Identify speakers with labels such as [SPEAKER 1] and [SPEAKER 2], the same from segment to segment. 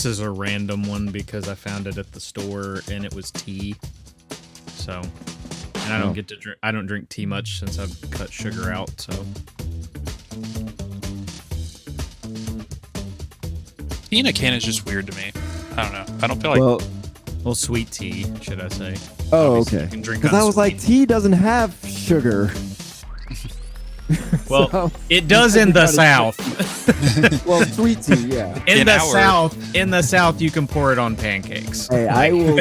[SPEAKER 1] is a random one because I found it at the store and it was tea. So, and I don't get to drink. I don't drink tea much since I've cut sugar out. So,
[SPEAKER 2] tea in a can is just weird to me. I don't know. I don't feel like.
[SPEAKER 1] Well, sweet tea, should I say?
[SPEAKER 3] Oh,
[SPEAKER 1] Obviously,
[SPEAKER 3] okay.
[SPEAKER 1] you can drink
[SPEAKER 3] Because I was like, tea doesn't have sugar.
[SPEAKER 1] Well,
[SPEAKER 3] So,
[SPEAKER 1] it does in the South.
[SPEAKER 3] well, sweet tea, yeah.
[SPEAKER 1] In the South, you can pour it on pancakes.
[SPEAKER 3] Hey, I will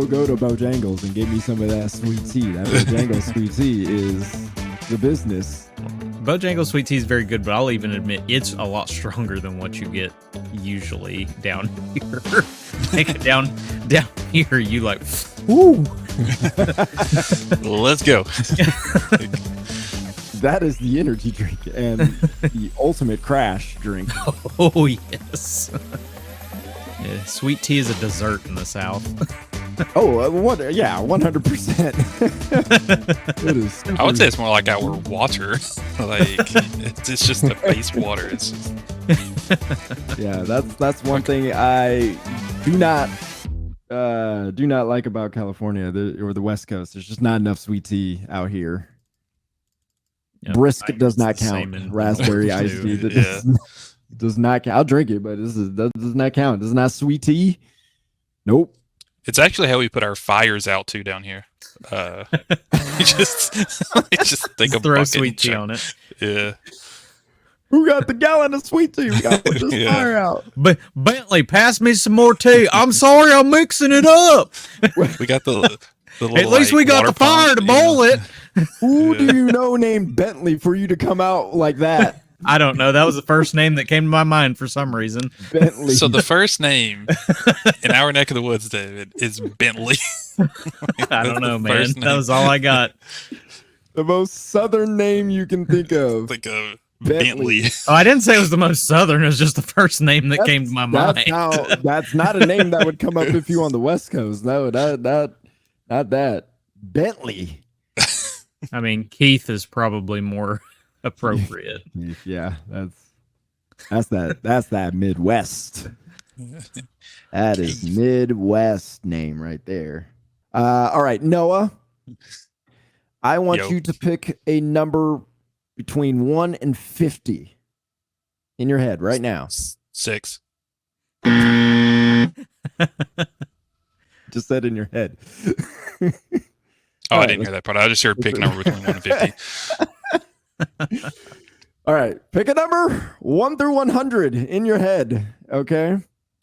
[SPEAKER 3] go to Bojangles and get me some of that sweet tea. That Bojangles sweet tea is the business.
[SPEAKER 1] Bojangles sweet tea is very good, but I'll even admit it's a lot stronger than what you get usually down here. Like down here, you like, ooh.
[SPEAKER 2] Let's go.
[SPEAKER 3] That is the energy drink and the ultimate crash drink.
[SPEAKER 1] Oh yes. Yeah, sweet tea is a dessert in the South.
[SPEAKER 3] Oh, what? Yeah, 100%. It is.
[SPEAKER 2] I would say it's more like our water. Like it's just the base water. It's just...
[SPEAKER 3] Yeah, that's one thing I do not like about California or the West Coast. There's just not enough sweet tea out here.
[SPEAKER 1] Yep,
[SPEAKER 3] Brisket does not count. Raspberry iced tea does not count. I'll drink it, but that does not count. This is not sweet tea. Nope.
[SPEAKER 2] It's actually how we put our fires out too down here. We just take a
[SPEAKER 1] throw
[SPEAKER 2] bucket
[SPEAKER 1] sweet
[SPEAKER 2] and
[SPEAKER 1] tea on it.
[SPEAKER 2] Yeah.
[SPEAKER 3] Who got the gallon of sweet tea? We got to put this fire out.
[SPEAKER 1] But Bentley, pass me some more tea. I'm sorry, I'm mixing it up.
[SPEAKER 2] We got the little,
[SPEAKER 1] At least we got the fire to boil it.
[SPEAKER 3] Who do you know named Bentley for you to come out like that?
[SPEAKER 1] I don't know. That was the first name that came to my mind for some reason.
[SPEAKER 3] Bentley.
[SPEAKER 2] So the first name in our neck of the woods, David, is Bentley.
[SPEAKER 1] I don't know, man. That was all I got.
[SPEAKER 3] The most southern name you can think of.
[SPEAKER 2] Think of Bentley.
[SPEAKER 1] Oh, I didn't say it was the most southern. It was just the first name that came to my mind.
[SPEAKER 3] That's not a name that would come up if you on the West Coast. No, not that. Bentley.
[SPEAKER 1] I mean, Keith is probably more appropriate.
[SPEAKER 3] Yeah, that's that Midwest. That is Midwest name right there. All right, Noah. I want you to pick a number between 1 and 50 in your head right now.
[SPEAKER 2] 6.
[SPEAKER 3] Just said in your head.
[SPEAKER 2] I didn't hear that part. I just heard pick a number between 1 and 50.
[SPEAKER 3] All right, pick a number 1 through 100 in your head. Okay,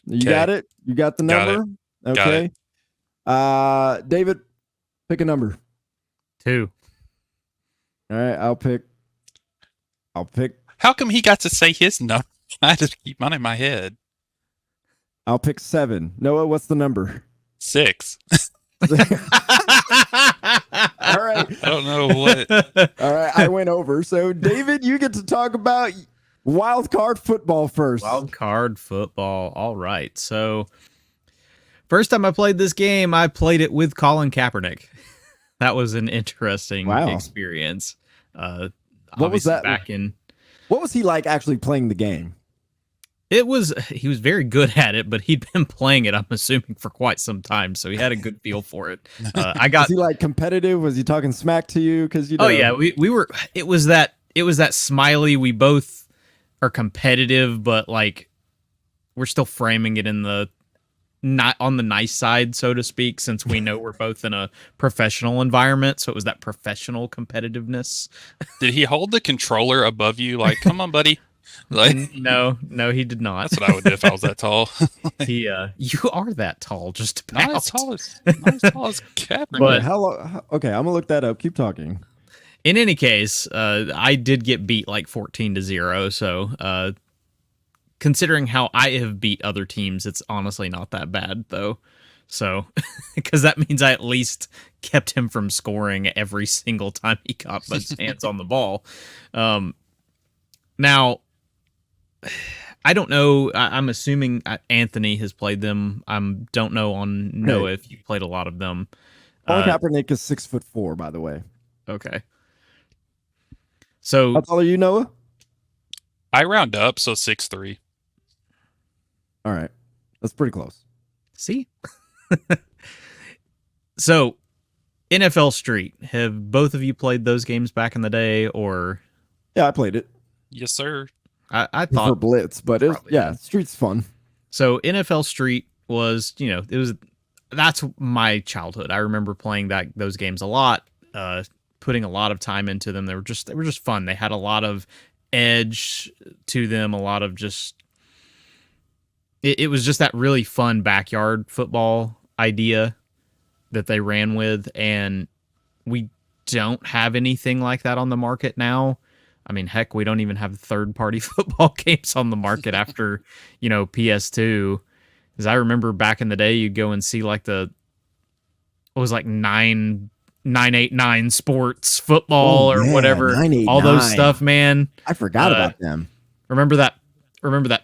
[SPEAKER 3] you got it. You got the number. Okay. David, pick a number.
[SPEAKER 1] 2.
[SPEAKER 3] All right, I'll pick.
[SPEAKER 2] How come he got to say his number? I just keep mine in my head.
[SPEAKER 3] I'll pick 7. Noah, what's the number?
[SPEAKER 2] 6.
[SPEAKER 3] All right.
[SPEAKER 2] I don't know what.
[SPEAKER 3] All right, I went over. So, David, you get to talk about wild card football first.
[SPEAKER 1] Wild card football. All right. So, first time I played this game, I played it with Colin Kapernick. That was an interesting experience.
[SPEAKER 3] What was that? What was he like actually playing the game?
[SPEAKER 1] He was very good at it, but he'd been playing it, I'm assuming, for quite some time, so he had a good feel for it. Was
[SPEAKER 3] he like competitive? Was he talking smack to you? Because
[SPEAKER 1] Oh yeah, we were. It was that smiley. We both are competitive, but like we're still framing it in the not on the nice side, so to speak, since we know we're both in a professional environment. So it was that professional competitiveness.
[SPEAKER 2] Did he hold the controller above you? Like, come on, buddy. Like,
[SPEAKER 1] no, he did not.
[SPEAKER 2] That's what I would do if I was that tall.
[SPEAKER 1] You are that tall, just about.
[SPEAKER 2] Not as tall as Kaepernick.
[SPEAKER 1] But
[SPEAKER 3] okay, I'm gonna look that up. Keep talking.
[SPEAKER 1] In any case, I did get beat like 14-0. So, considering how I have beat other teams, it's honestly not that bad, though. So, because that means I at least kept him from scoring every single time he got his hands on the ball. Now, I don't know. I'm assuming Anthony has played them. I don't know on Noah if you played a lot of them.
[SPEAKER 3] Colin Kaepernick is 6'4", by the way.
[SPEAKER 1] Okay. So
[SPEAKER 3] how tall are you, Noah?
[SPEAKER 2] I round up, so 6-3.
[SPEAKER 3] All right, that's pretty close.
[SPEAKER 1] See? So, NFL Street, have both of you played those games back in the day, or
[SPEAKER 3] Yeah, I played it
[SPEAKER 2] Yes, sir.
[SPEAKER 1] I
[SPEAKER 3] for
[SPEAKER 1] thought
[SPEAKER 3] Blitz, but it was,
[SPEAKER 1] probably
[SPEAKER 3] yeah,
[SPEAKER 1] did.
[SPEAKER 3] Street's fun.
[SPEAKER 1] So NFL Street was, that's my childhood. I remember playing those games a lot, putting a lot of time into them. They were just fun. They had a lot of edge to them, a lot of just it was just that really fun backyard football idea that they ran with, and we don't have anything like that on the market now. I mean, heck, we don't even have third-party football games on the market after, PS2. Because I remember back in the day, you'd go and see like what was like 989 Sports Football or whatever,
[SPEAKER 3] 989.
[SPEAKER 1] all those stuff, man.
[SPEAKER 3] I forgot about them.
[SPEAKER 1] Remember that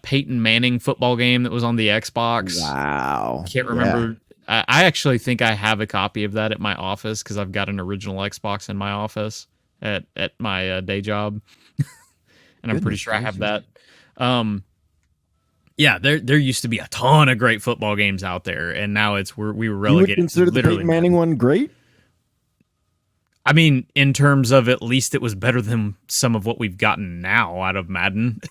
[SPEAKER 1] Peyton Manning football game that was on the Xbox?
[SPEAKER 3] Wow.
[SPEAKER 1] Can't remember. I actually think I have a copy of that at my office because I've got an original Xbox in my office at my day job, and I'm pretty sure I have that. Yeah, there used to be a ton of great football games out there, and now we were
[SPEAKER 3] You would
[SPEAKER 1] relegated.
[SPEAKER 3] consider the
[SPEAKER 1] literally
[SPEAKER 3] Peyton Manning one great?
[SPEAKER 1] I mean, in terms of at least it was better than some of what we've gotten now out of Madden.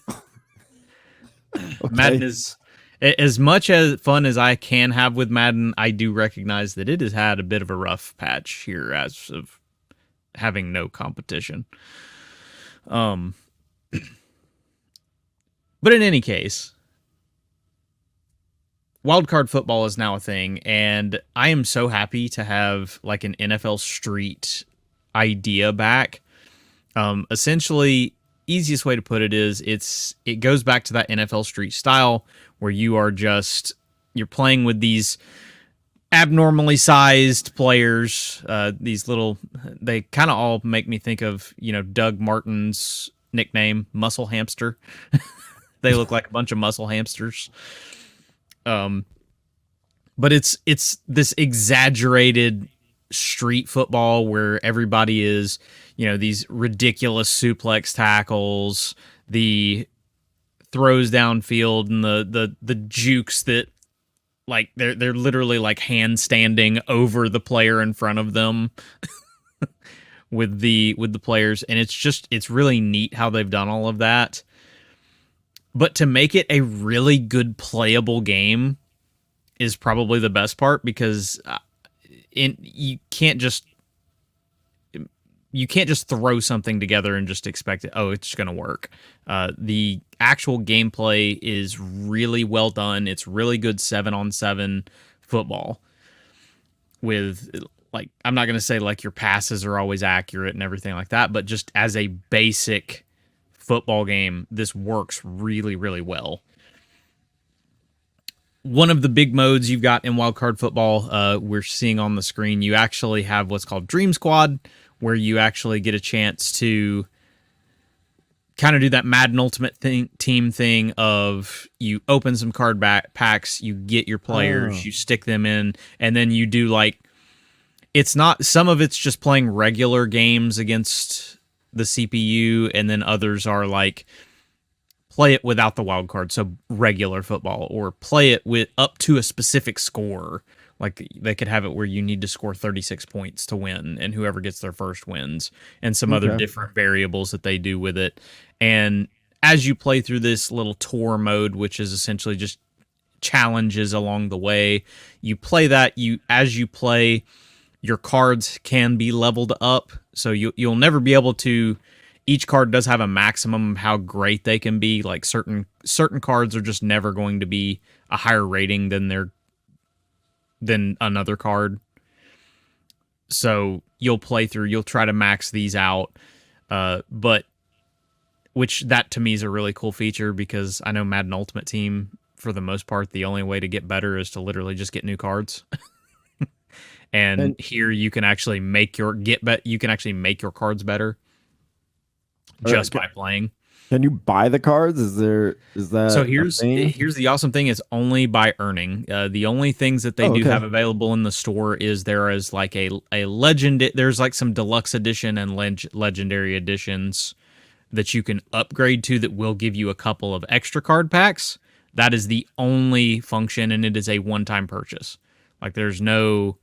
[SPEAKER 3] Okay.
[SPEAKER 1] Madden is as much as fun as I can have with Madden. I do recognize that it has had a bit of a rough patch here as of having no competition. But in any case, wildcard football is now a thing, and I am so happy to have like an NFL Street idea back. Essentially, easiest way to put it is it goes back to that NFL Street style where you're playing with these abnormally sized players. These they kind of all make me think of Doug Martin's nickname, Muscle Hamster. They look like a bunch of muscle hamsters. But it's this exaggerated street football where everybody is, these ridiculous suplex tackles, the throws downfield, and the jukes that like they're literally like handstanding over the player in front of them with the players, and it's really neat how they've done all of that. But to make it a really good playable game is probably the best part, because you can't just throw something together and just expect it. Oh, it's going to work. The actual gameplay is really well done. It's really good 7-on-7 football with, like, I'm not going to say like your passes are always accurate and everything like that, but just as a basic football game, this works really, really well. One of the big modes you've got in wildcard football, we're seeing on the screen, you actually have what's called Dream Squad, where you actually get a chance to kind of do that Madden Ultimate Team thing of you open some card packs, you get your players, you stick them in, and then you do like, some of it's just playing regular games against the CPU, and then others are like play it without the wild card, so regular football, or play it with up to a specific score. Like they could have it where you need to score 36 points to win, and whoever gets their first wins, and some other different variables that they do with it. And as you play through this little tour mode, which is essentially just challenges along the way, you play that. As you play, your cards can be leveled up, so you'll never be able to. Each card does have a maximum of how great they can be. Like certain cards are just never going to be a higher rating than another card. So you'll play through, you'll try to max these out, but which that to me is a really cool feature, because I know Madden Ultimate Team, for the most part, the only way to get better is to literally just get new cards. and here you can actually make your cards better just by playing.
[SPEAKER 3] Can you buy the cards? Is that
[SPEAKER 1] so? Here's the awesome thing: is only by earning. The only things that they do have available in the store is there is like a legend. There's like some deluxe edition and legendary editions that you can upgrade to that will give you a couple of extra card packs. That is the only function, and it is a one-time purchase. Like there's no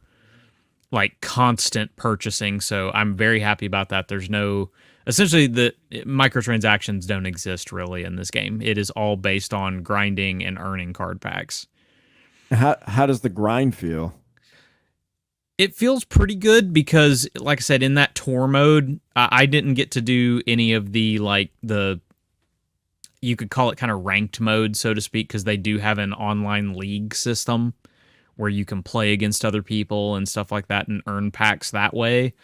[SPEAKER 1] like constant purchasing, so I'm very happy about that. There's no essentially the microtransactions don't exist really in this game. It is all based on grinding and earning card packs.
[SPEAKER 3] How does the grind feel?
[SPEAKER 1] It feels pretty good because, like I said, in that tour mode, I didn't get to do any of the you could call it kind of ranked mode, so to speak, because they do have an online league system where you can play against other people and stuff like that and earn packs that way.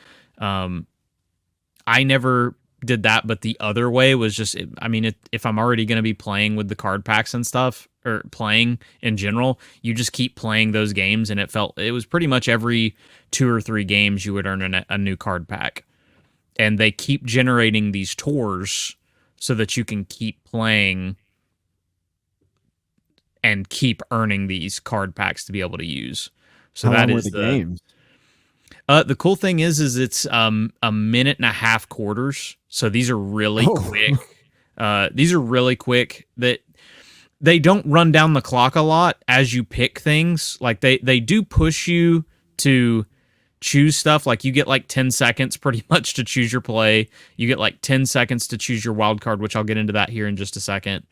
[SPEAKER 1] I never did that, but the other way was just, if I'm already going to be playing with the card packs and stuff, or playing in general, you just keep playing those games, and it was pretty much every 2 or 3 games you would earn a new card pack. And they keep generating these tours so that you can keep playing and keep earning these card packs to be able to use. So
[SPEAKER 3] How
[SPEAKER 1] that
[SPEAKER 3] long
[SPEAKER 1] is
[SPEAKER 3] were the games?
[SPEAKER 1] The cool thing is it's a minute and a half quarters. So these are really quick. These are really quick. That they don't run down the clock a lot as you pick things. Like they do push you to choose stuff. Like you get like 10 seconds pretty much to choose your play. You get like 10 seconds to choose your wild card, which I'll get into that here in just a second.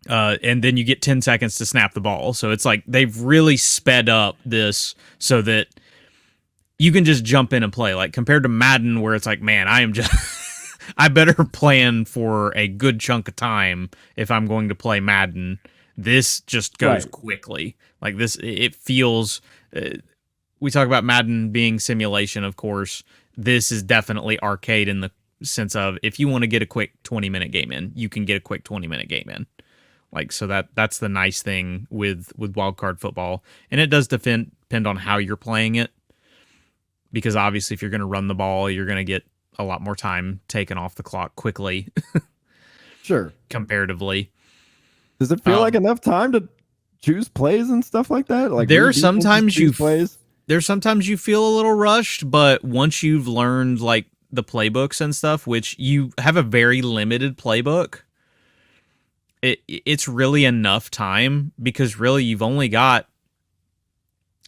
[SPEAKER 1] And then you get 10 seconds to snap the ball. So it's like they've really sped up this so that you can just jump in and play. Like compared to Madden, where it's like, man, I am just I better plan for a good chunk of time if I'm going to play Madden. This just goes quickly. Like this, it feels. We talk about Madden being simulation, of course. This is definitely arcade in the sense of if you want to get a quick 20-minute game in, you can get a quick 20-minute game in. Like so that's the nice thing with wildcard football, and it does depend on how you're playing it. Because obviously, if you're going to run the ball, you're going to get a lot more time taken off the clock quickly.
[SPEAKER 3] Sure.
[SPEAKER 1] Comparatively.
[SPEAKER 3] Does it feel like enough time to choose plays and stuff like that? Like
[SPEAKER 1] there are sometimes
[SPEAKER 3] plays.
[SPEAKER 1] There's sometimes you feel a little rushed, but once you've learned like the playbooks and stuff, which you have a very limited playbook, it's really enough time because really you've only got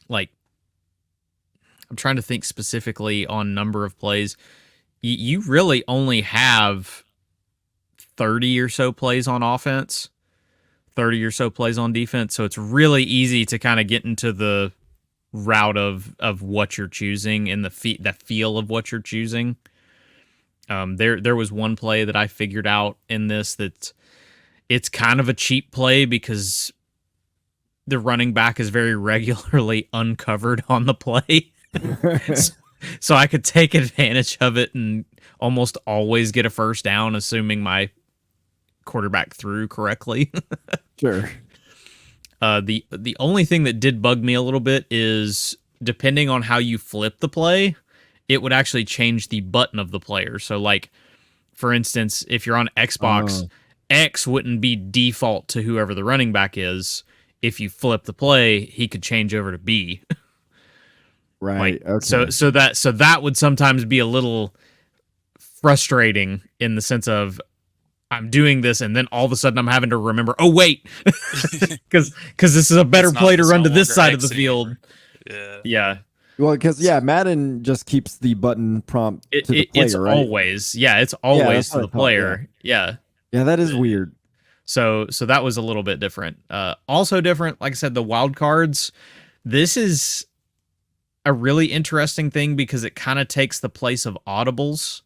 [SPEAKER 1] like. I'm trying to think specifically on number of plays. You really only have 30 or so plays on offense, 30 or so plays on defense. So it's really easy to kind of get into the route of what you're choosing and the feel of what you're choosing. There was one play that I figured out in this that it's kind of a cheap play because the running back is very regularly uncovered on the play. So I could take advantage of it and almost always get a first down, assuming my quarterback threw correctly.
[SPEAKER 3] Sure.
[SPEAKER 1] The only thing that did bug me a little bit is depending on how you flip the play, it would actually change the button of the player. So like, for instance, if you're on Xbox, X wouldn't be default to whoever the running back is. If you flip the play, he could change over to B.
[SPEAKER 3] Right.
[SPEAKER 1] Like,
[SPEAKER 3] okay.
[SPEAKER 1] So that would sometimes be a little frustrating in the sense of I'm doing this and then all of a sudden I'm having to remember, oh wait, because this is a better play to run to this side of the field. Yeah.
[SPEAKER 3] Well, because Madden just keeps the button prompt to the player,
[SPEAKER 1] it's
[SPEAKER 3] right?
[SPEAKER 1] always to the player. Yeah.
[SPEAKER 3] Yeah, that is weird.
[SPEAKER 1] So that was a little bit different. Also different, like I said, the wild cards. This is a really interesting thing because it kind of takes the place of audibles,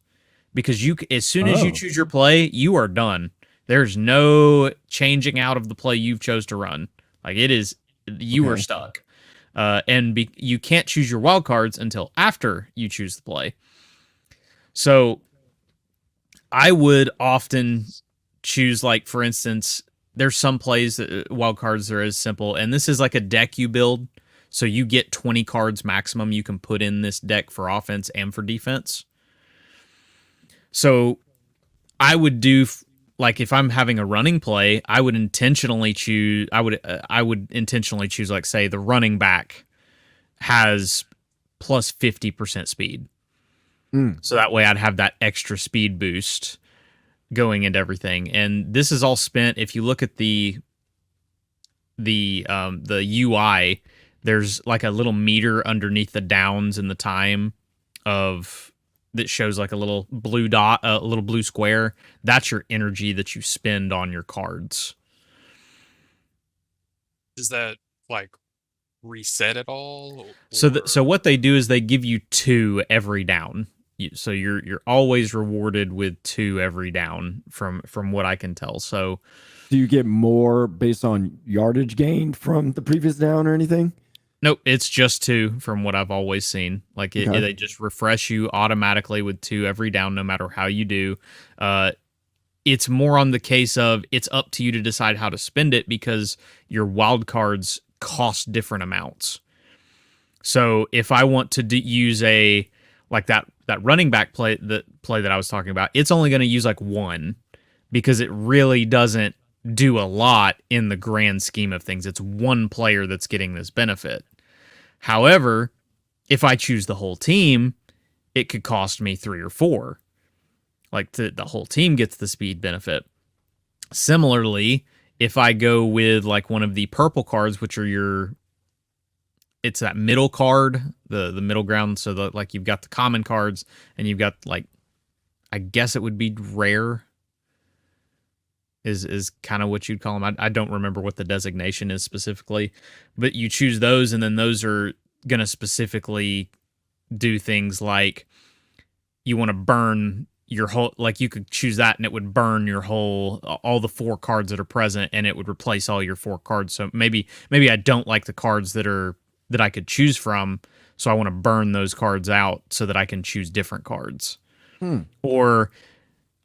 [SPEAKER 1] because as soon as you choose your play, you are done. There's no changing out of the play you've chose to run. Like you are stuck. And you can't choose your wild cards until after you choose the play. So I would often choose, like, for instance, there's some plays that wild cards are as simple, and this is like a deck you build. So you get 20 cards maximum you can put in this deck for offense and for defense. So I would do, like, if I'm having a running play, I would intentionally choose, like, say, the running back has plus 50% speed. So that way I'd have that extra speed boost. going into everything. And this is all spent, if you look at the UI, there's like a little meter underneath the downs and the time of that shows like a little blue dot, a little blue square. That's your energy that you spend on your cards.
[SPEAKER 2] Does that like reset at all?
[SPEAKER 1] So what they do is they give you 2 every down. So you're always rewarded with 2 every down from what I can tell. So
[SPEAKER 3] Do you get more based on yardage gained from the previous down or anything?
[SPEAKER 1] nope, it's just 2 from what I've always seen. Like they just refresh you automatically with 2 every down, no matter how you do. It's more on the case of it's up to you to decide how to spend it because your wild cards cost different amounts. So if I want to use a like that running back play that I was talking about, it's only going to use like 1 because it really doesn't do a lot in the grand scheme of things. It's 1 player that's getting this benefit. However, if I choose the whole team, it could cost me 3 or 4. Like the whole team gets the speed benefit. Similarly, if I go with like one of the purple cards, which are it's that middle card, the middle ground. So like you've got the common cards and you've got like, I guess it would be rare is kind of what you'd call them. I don't remember what the designation is specifically, but you choose those, and then those are going to specifically do things like you want to burn your whole, like you could choose that and it would burn your whole, all the 4 cards that are present, and it would replace all your 4 cards. So maybe I don't like the cards that I could choose from, so I want to burn those cards out so that I can choose different cards. Or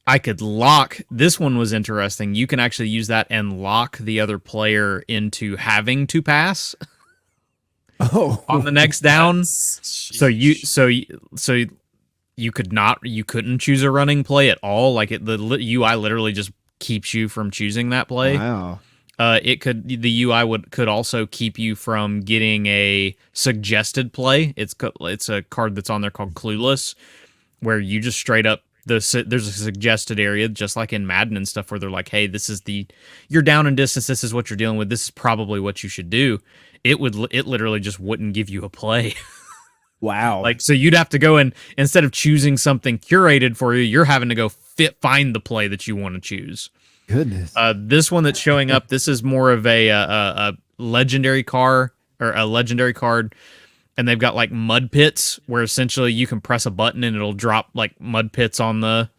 [SPEAKER 1] I could lock, this one was interesting. You can actually use that and lock the other player into having to pass on the next down. So you couldn't choose a running play at all. Like the UI literally just keeps you from choosing that play.
[SPEAKER 3] Wow.
[SPEAKER 1] The UI could also keep you from getting a suggested play. It's a card that's on there called Clueless, where you just straight up there's a suggested area, just like in Madden and stuff, where they're like, hey, you're down in distance, this is what you're dealing with, this is probably what you should do. It literally just wouldn't give you a play.
[SPEAKER 3] Wow.
[SPEAKER 1] Like, so you'd have to go and instead of choosing something curated for you, you're having to go find the play that you want to choose.
[SPEAKER 3] Goodness.
[SPEAKER 1] This one that's showing up, this is more of a legendary car or a legendary card, and they've got like mud pits where essentially you can press a button and it'll drop like mud pits on the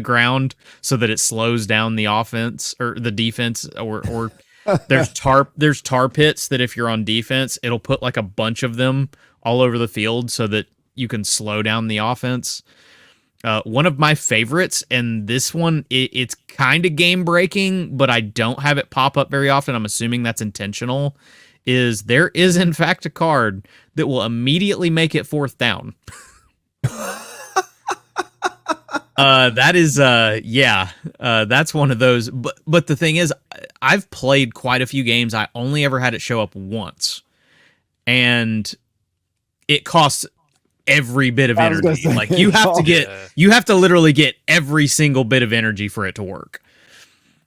[SPEAKER 1] ground so that it slows down the offense or the defense, or there's tar pits that if you're on defense, it'll put like a bunch of them all over the field so that you can slow down the offense. One of my favorites, and this one, it's kind of game breaking, but I don't have it pop up very often. I'm assuming that's intentional. There is in fact a card that will immediately make it 4th down. That's one of those. But the thing is, I've played quite a few games. I only ever had it show up once, and it costs every bit of energy. Like you have to literally get every single bit of energy for it to work.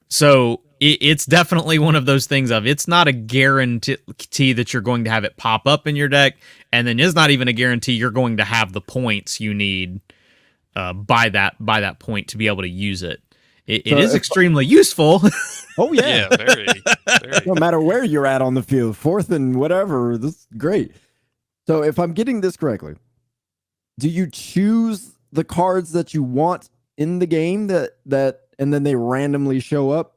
[SPEAKER 1] So it's definitely one of those things of, it's not a guarantee that you're going to have it pop up in your deck, and then it's not even a guarantee you're going to have the points you need by that point to be able to use it. It is extremely useful.
[SPEAKER 3] Oh yeah,
[SPEAKER 2] very.
[SPEAKER 3] No matter where you're at on the field, 4th and whatever, this is great. So if I'm getting this correctly, do you choose the cards that you want in the game that and then they randomly show up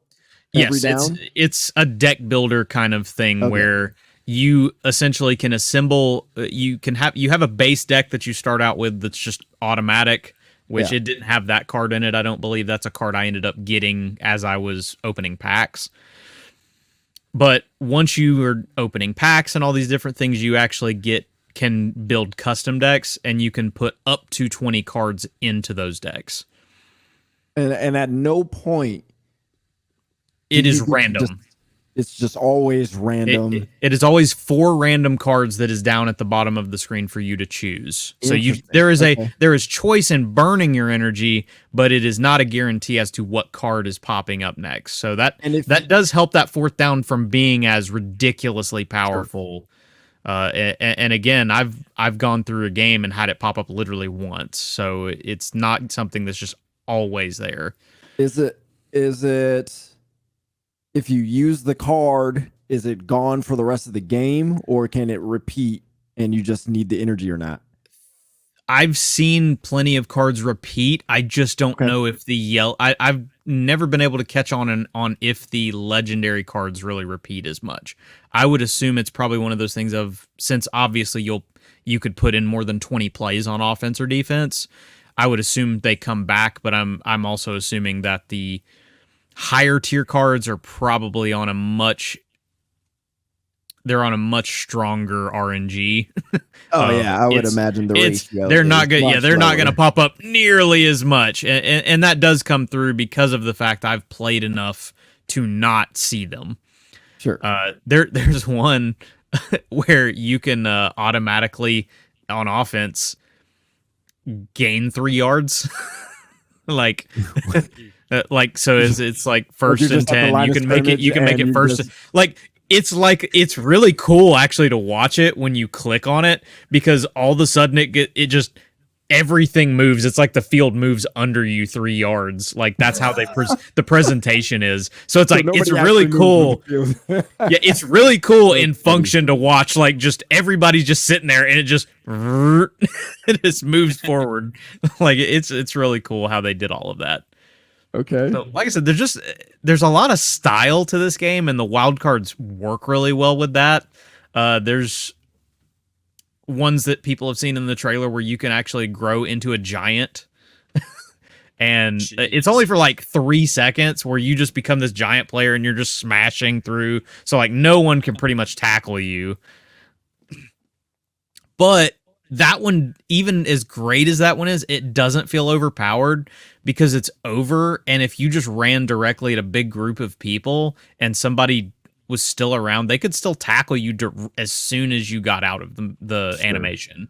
[SPEAKER 3] every down?
[SPEAKER 1] It's a deck builder kind of thing where you essentially can assemble. You have a base deck that you start out with that's just automatic, which it didn't have that card in it. I don't believe that's a card I ended up getting as I was opening packs. But once you are opening packs and all these different things, you actually can build custom decks, and you can put up to 20 cards into those decks.
[SPEAKER 3] And at no point
[SPEAKER 1] it is random.
[SPEAKER 3] It's just always random.
[SPEAKER 1] It is always 4 random cards that is down at the bottom of the screen for you to choose. So
[SPEAKER 3] Interesting.
[SPEAKER 1] there is choice in burning your energy, but it is not a guarantee as to what card is popping up next. So that does help that 4th down from being as ridiculously powerful. And again, I've gone through a game and had it pop up literally once. So it's not something that's just always there.
[SPEAKER 3] Is it if you use the card, is it gone for the rest of the game, or can it repeat and you just need the energy or not?
[SPEAKER 1] I've seen plenty of cards repeat. I just don't know if I've never been able to catch on if the legendary cards really repeat as much. I would assume it's probably one of those things of, since obviously you could put in more than 20 plays on offense or defense, I would assume they come back, but I'm also assuming that the higher tier cards are probably on a much stronger RNG.
[SPEAKER 3] I would imagine the ratio.
[SPEAKER 1] They're not gonna pop up nearly as much, and that does come through because of the fact I've played enough to not see them.
[SPEAKER 3] Sure.
[SPEAKER 1] There's one where you can automatically on offense gain 3 yards, like. So it's like 1st and 10. You can make it first. It's really cool actually to watch it when you click on it, because all of a sudden it just everything moves. It's like the field moves under you 3 yards. Like that's how the presentation is. So it's like it's really cool. Yeah, it's really cool in function to watch. Like just everybody's just sitting there and it just moves forward. Like it's really cool how they did all of that.
[SPEAKER 3] Okay.
[SPEAKER 1] So, like I said, there's a lot of style to this game, and the wild cards work really well with that. There's ones that people have seen in the trailer where you can actually grow into a giant, and it's only for like 3 seconds where you just become this giant player and you're just smashing through. So like no one can pretty much tackle you. But that one, even as great as that one is, it doesn't feel overpowered because it's over. And if you just ran directly at a big group of people and somebody was still around, they could still tackle you as soon as you got out of the animation.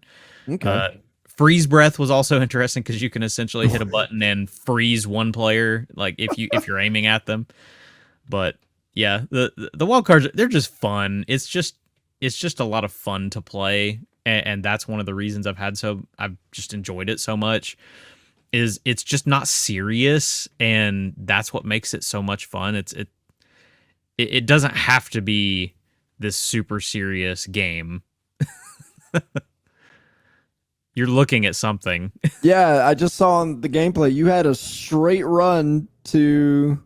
[SPEAKER 3] Okay.
[SPEAKER 1] Freeze breath was also interesting because you can essentially hit a button and freeze one player, like if you're aiming at them. But yeah, the wild cards, they're just fun. It's just a lot of fun to play. And that's one of the reasons I've just enjoyed it so much, is it's just not serious, and that's what makes it so much fun. It doesn't have to be this super serious game. You're looking at something.
[SPEAKER 3] Yeah, I just saw on the gameplay you had a straight run to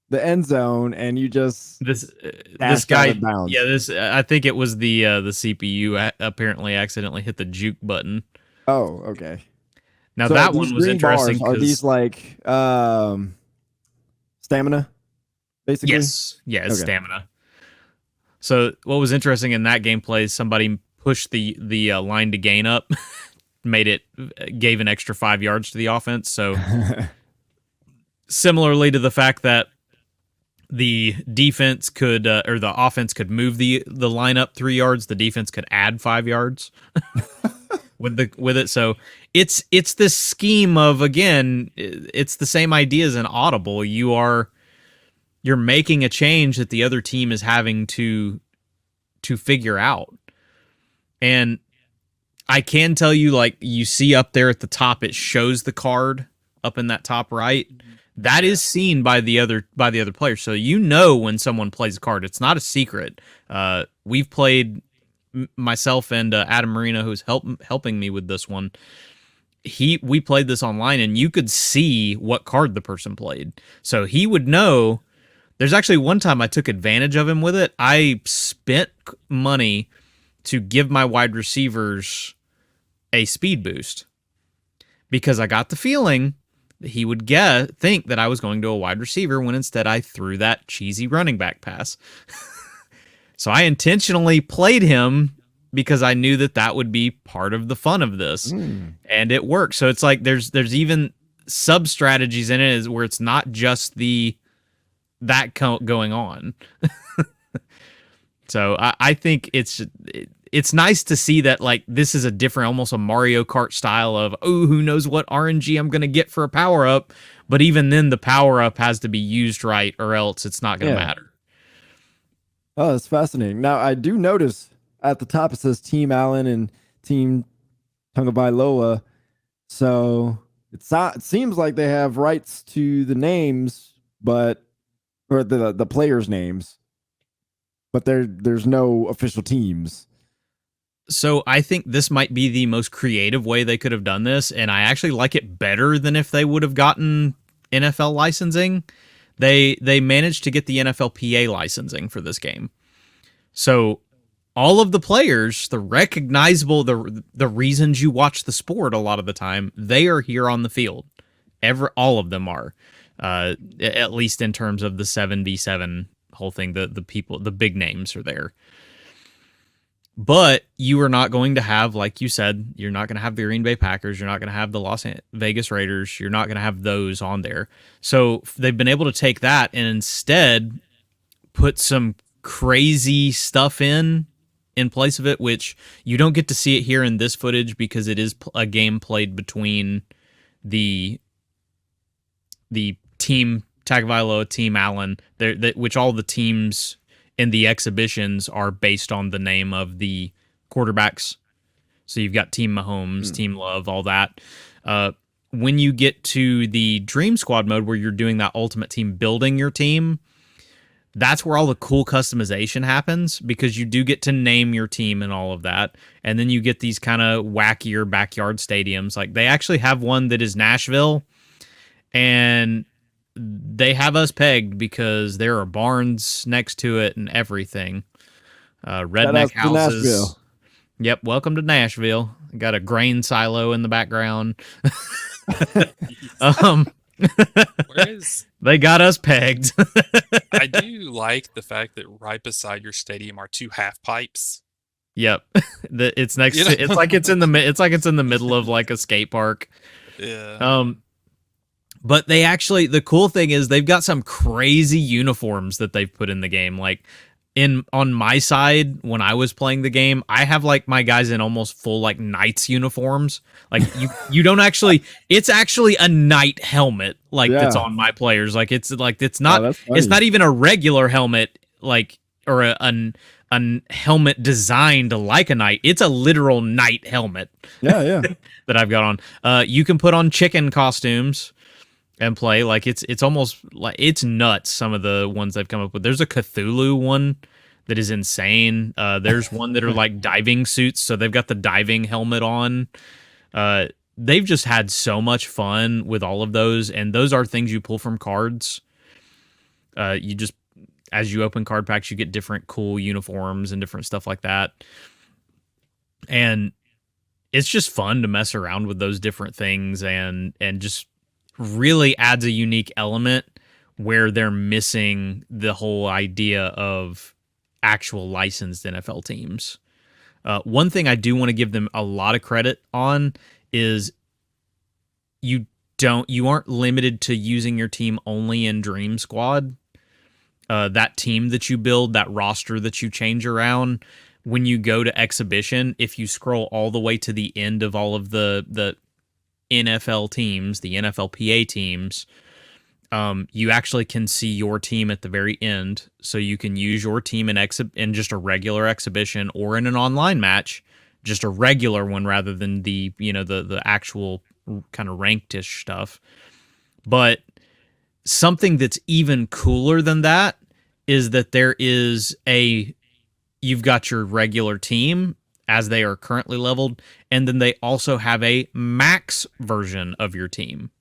[SPEAKER 3] the end zone, and you just
[SPEAKER 1] this guy.
[SPEAKER 3] Yeah,
[SPEAKER 1] I think it was the CPU apparently accidentally hit the juke button.
[SPEAKER 3] Oh, okay.
[SPEAKER 1] Now so that one was interesting.
[SPEAKER 3] Are these like stamina, basically?
[SPEAKER 1] Yes, yeah, it's stamina. So what was interesting in that gameplay is somebody pushed the line to gain up, gave an extra 5 yards to the offense. So similarly to the fact that the defense could or the offense could move the line up 3 yards, the defense could add 5 yards with it. So it's this scheme of, again, it's the same idea as an audible. You're making a change that the other team is having to figure out. And I can tell you, like, you see up there at the top, it shows the card up in that top right. That is seen by the other players, so you know when someone plays a card. It's not a secret. We've played, myself and Adam Marino, who's helping me with this one. We played this online, and you could see what card the person played, so he would know. There's actually one time I took advantage of him with it. I spent money to give my wide receivers a speed boost because I got the feeling he would think that I was going to a wide receiver when instead I threw that cheesy running back pass. So I intentionally played him because I knew that would be part of the fun of this. And it worked. So it's like there's even sub strategies in it where it's not just the that going on. So I think it's nice to see that like this is a different, almost a Mario Kart style of, oh, who knows what RNG I'm gonna get for a power up, but even then the power up has to be used right or else it's not gonna matter.
[SPEAKER 3] Oh, that's fascinating. Now I do notice at the top it says Team Allen and Team Tungabailoa, so it seems like they have rights to the names, but or the players' names, but there's no official teams.
[SPEAKER 1] So I think this might be the most creative way they could have done this, and I actually like it better than if they would have gotten NFL licensing. They managed to get the NFLPA licensing for this game. So all of the players, the recognizable, the reasons you watch the sport a lot of the time, they are here on the field. All of them are, at least in terms of the 7v7 whole thing. The people, the big names are there. But you are not going to have, like you said, you're not going to have the Green Bay Packers. You're not going to have the Las Vegas Raiders. You're not going to have those on there. So they've been able to take that and instead put some crazy stuff in place of it, which you don't get to see it here in this footage because it is a game played between the team Tagovailoa, Team Allen, which all the teams in the exhibitions are based on the name of the quarterbacks. So you've got Team Mahomes, Team Love, all that. When you get to the Dream Squad mode where you're doing that ultimate team, building your team, that's where all the cool customization happens because you do get to name your team and all of that. And then you get these kind of wackier backyard stadiums. Like they actually have one that is Nashville, and they have us pegged because there are barns next to it and everything. Redneck houses. Yep, welcome to Nashville. Got a grain silo in the background. They got us pegged.
[SPEAKER 2] I do like the fact that right beside your stadium are two half pipes.
[SPEAKER 1] Yep, it's next to. It's like it's in the middle of like a skate park.
[SPEAKER 2] Yeah.
[SPEAKER 1] But they actually, the cool thing is they've got some crazy uniforms that they've put in the game. Like on my side, when I was playing the game, I have like my guys in almost full like Knights uniforms. Like you don't actually, it's actually a Knight helmet that's on my players. It's not even a regular helmet or a helmet designed like a Knight. It's a literal Knight helmet.
[SPEAKER 3] Yeah.
[SPEAKER 1] That I've got on. You can put on chicken costumes and play. It's almost like it's nuts. Some of the ones they've come up with. There's a Cthulhu one that is insane. There's one that are like diving suits, so they've got the diving helmet on. They've just had so much fun with all of those, and those are things you pull from cards. You just, as you open card packs, you get different cool uniforms and different stuff like that, and it's just fun to mess around with those different things and just really adds a unique element where they're missing the whole idea of actual licensed NFL teams. One thing I do want to give them a lot of credit on is you aren't limited to using your team only in Dream Squad. That team that you build, that roster that you change around, when you go to exhibition, if you scroll all the way to the end of all of the NFL teams, the NFLPA teams, you actually can see your team at the very end. So you can use your team in just a regular exhibition or in an online match, just a regular one rather than the actual kind of ranked-ish stuff. But something that's even cooler than that is that you've got your regular team as they are currently leveled, and then they also have a max version of your team.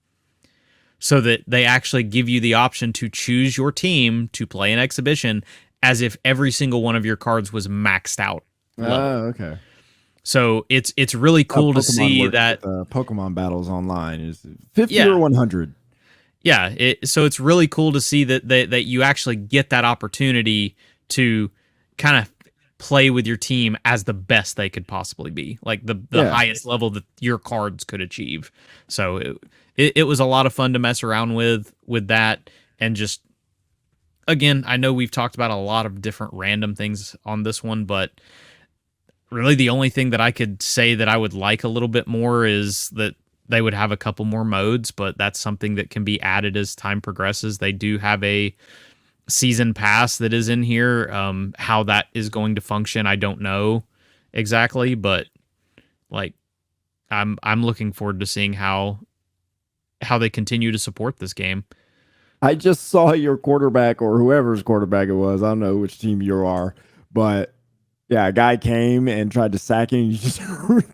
[SPEAKER 1] So that they actually give you the option to choose your team to play an exhibition as if every single one of your cards was maxed out.
[SPEAKER 3] Oh, okay.
[SPEAKER 1] So it's really cool to see that
[SPEAKER 3] Pokemon battles online is 50 or 100.
[SPEAKER 1] Yeah, so it's really cool to see that you actually get that opportunity to kind of play with your team as the best they could possibly be, like the highest level that your cards could achieve. So it was a lot of fun to mess around with that, and just again, I know we've talked about a lot of different random things on this one, but really the only thing that I could say that I would like a little bit more is that they would have a couple more modes, but that's something that can be added as time progresses. They do have a season pass that is in here. How that is going to function, I don't know exactly, but like I'm looking forward to seeing how they continue to support this game.
[SPEAKER 3] I just saw your quarterback or whoever's quarterback it was. I don't know which team you are, but yeah, a guy came and tried to sack him. And you just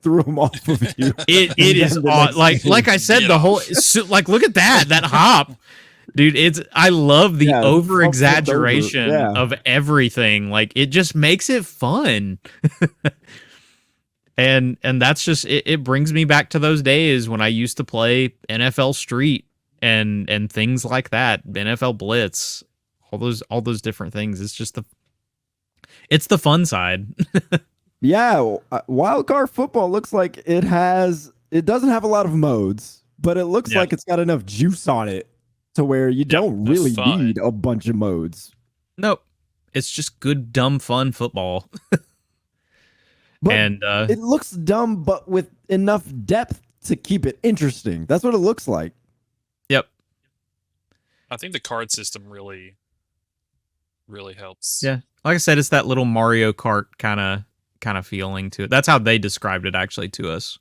[SPEAKER 3] threw him off of you.
[SPEAKER 1] It is odd. Like I said, the whole like look at that hop. Dude, I love the over exaggeration of everything. Like it just makes it fun. and that's just it brings me back to those days when I used to play NFL Street and things like that, NFL Blitz, all those different things. It's just it's the fun side.
[SPEAKER 3] Yeah, Wildcard Football looks like it doesn't have a lot of modes, but it looks like it's got enough juice on it to where you don't really need a bunch of modes.
[SPEAKER 1] Nope. It's just good, dumb, fun football.
[SPEAKER 3] But
[SPEAKER 1] and
[SPEAKER 3] it looks dumb, but with enough depth to keep it interesting. That's what it looks like.
[SPEAKER 1] Yep.
[SPEAKER 2] I think the card system really helps.
[SPEAKER 1] Yeah. Like I said, it's that little Mario Kart kind of feeling to it. That's how they described it actually to us.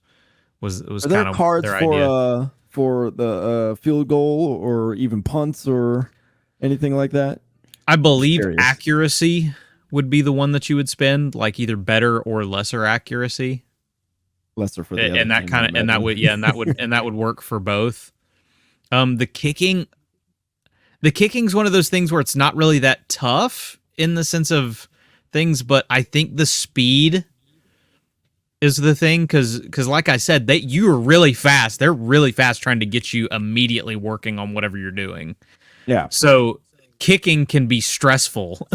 [SPEAKER 1] Was kind of
[SPEAKER 3] cards
[SPEAKER 1] their idea.
[SPEAKER 3] For the field goal or even punts or anything like that?
[SPEAKER 1] I believe accuracy would be the one that you would spend, like either better or lesser accuracy.
[SPEAKER 3] Lesser for the other
[SPEAKER 1] and that kind of and that would and that would work for both. The kicking's one of those things where it's not really that tough in the sense of things, but I think the speed is the thing because like I said, you are really fast. They're really fast trying to get you immediately working on whatever you're doing.
[SPEAKER 3] Yeah.
[SPEAKER 1] So kicking can be stressful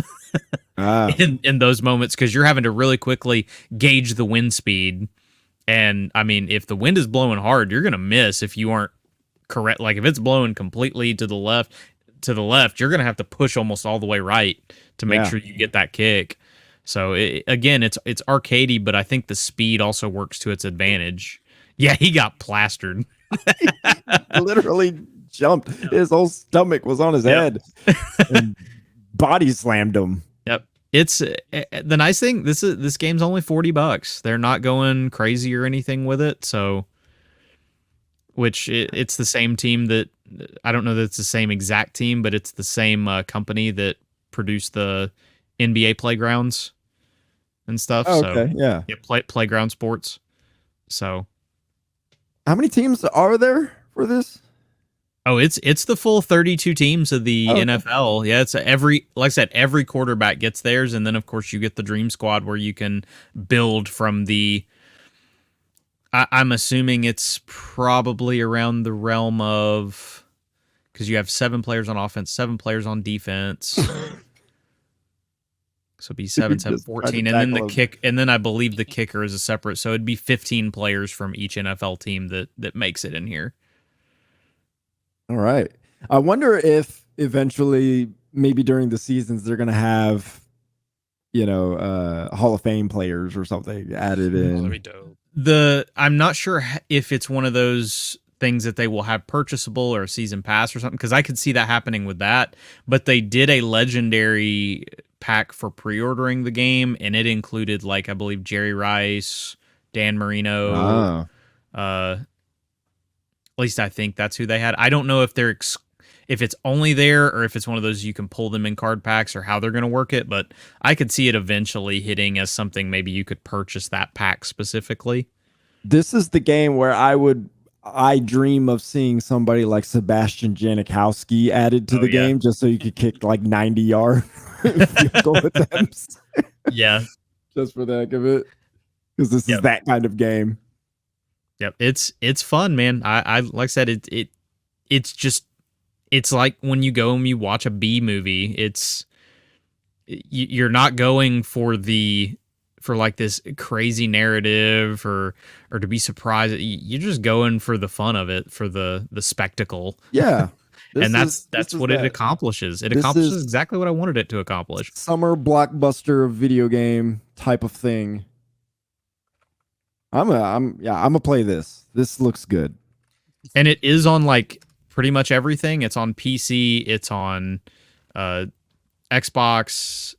[SPEAKER 1] in those moments because you're having to really quickly gauge the wind speed. And I mean, if the wind is blowing hard, you're gonna miss if you aren't correct. Like if it's blowing completely to the left, you're gonna have to push almost all the way right to make sure you get that kick. So again, it's arcadey, but I think the speed also works to its advantage. Yeah, he got plastered.
[SPEAKER 3] Literally jumped. His whole stomach was on his head. And body slammed him.
[SPEAKER 1] Yep. It's the nice thing. This game's only $40. They're not going crazy or anything with it. So, it's the same team that I don't know that it's the same exact team, but it's the same company that produced the NBA Playgrounds and stuff.
[SPEAKER 3] Oh, okay,
[SPEAKER 1] so, yeah, Playground Sports. So,
[SPEAKER 3] how many teams are there for this?
[SPEAKER 1] Oh, it's the full 32 teams of the NFL. Yeah, it's like I said, every quarterback gets theirs, and then of course you get the Dream Squad where you can build from the. I'm assuming it's probably around the realm of because you have 7 players on offense, 7 players on defense. So it'd be 7, 14, and then the kick, and then I believe the kicker is a separate. So it'd be 15 players from each NFL team that makes it in here.
[SPEAKER 3] All right. I wonder if eventually, maybe during the seasons, they're going to have, Hall of Fame players or something added in.
[SPEAKER 2] That'd be dope.
[SPEAKER 1] I'm not sure if it's one of those things that they will have purchasable or a season pass or something, because I could see that happening with that. But they did a legendary pack for pre-ordering the game, and it included, like, I believe Jerry Rice, Dan Marino. At least I think that's who they had. I don't know if they're if it's only there or if it's one of those you can pull them in card packs or how they're going to work it, but I could see it eventually hitting as something maybe you could purchase that pack specifically.
[SPEAKER 3] This is the game where I dream of seeing somebody like Sebastian Janikowski added to the game just so you could kick like 90-yard field goal attempts.
[SPEAKER 1] Yeah.
[SPEAKER 3] Just for the heck of it. Because this is that kind of game.
[SPEAKER 1] Yep. It's fun, man. I like I said, it's like when you go and you watch a B movie, you're not going for like this crazy narrative or to be surprised. You're just going for the fun of it, for the spectacle.
[SPEAKER 3] Yeah.
[SPEAKER 1] And that's
[SPEAKER 3] this is
[SPEAKER 1] what it
[SPEAKER 3] that.
[SPEAKER 1] accomplishes. It
[SPEAKER 3] This
[SPEAKER 1] accomplishes
[SPEAKER 3] is
[SPEAKER 1] exactly what I wanted it to accomplish.
[SPEAKER 3] summer blockbuster video game type of thing. I'm gonna play this. This looks good.
[SPEAKER 1] And it is on like pretty much everything. It's on PC, it's on Xbox,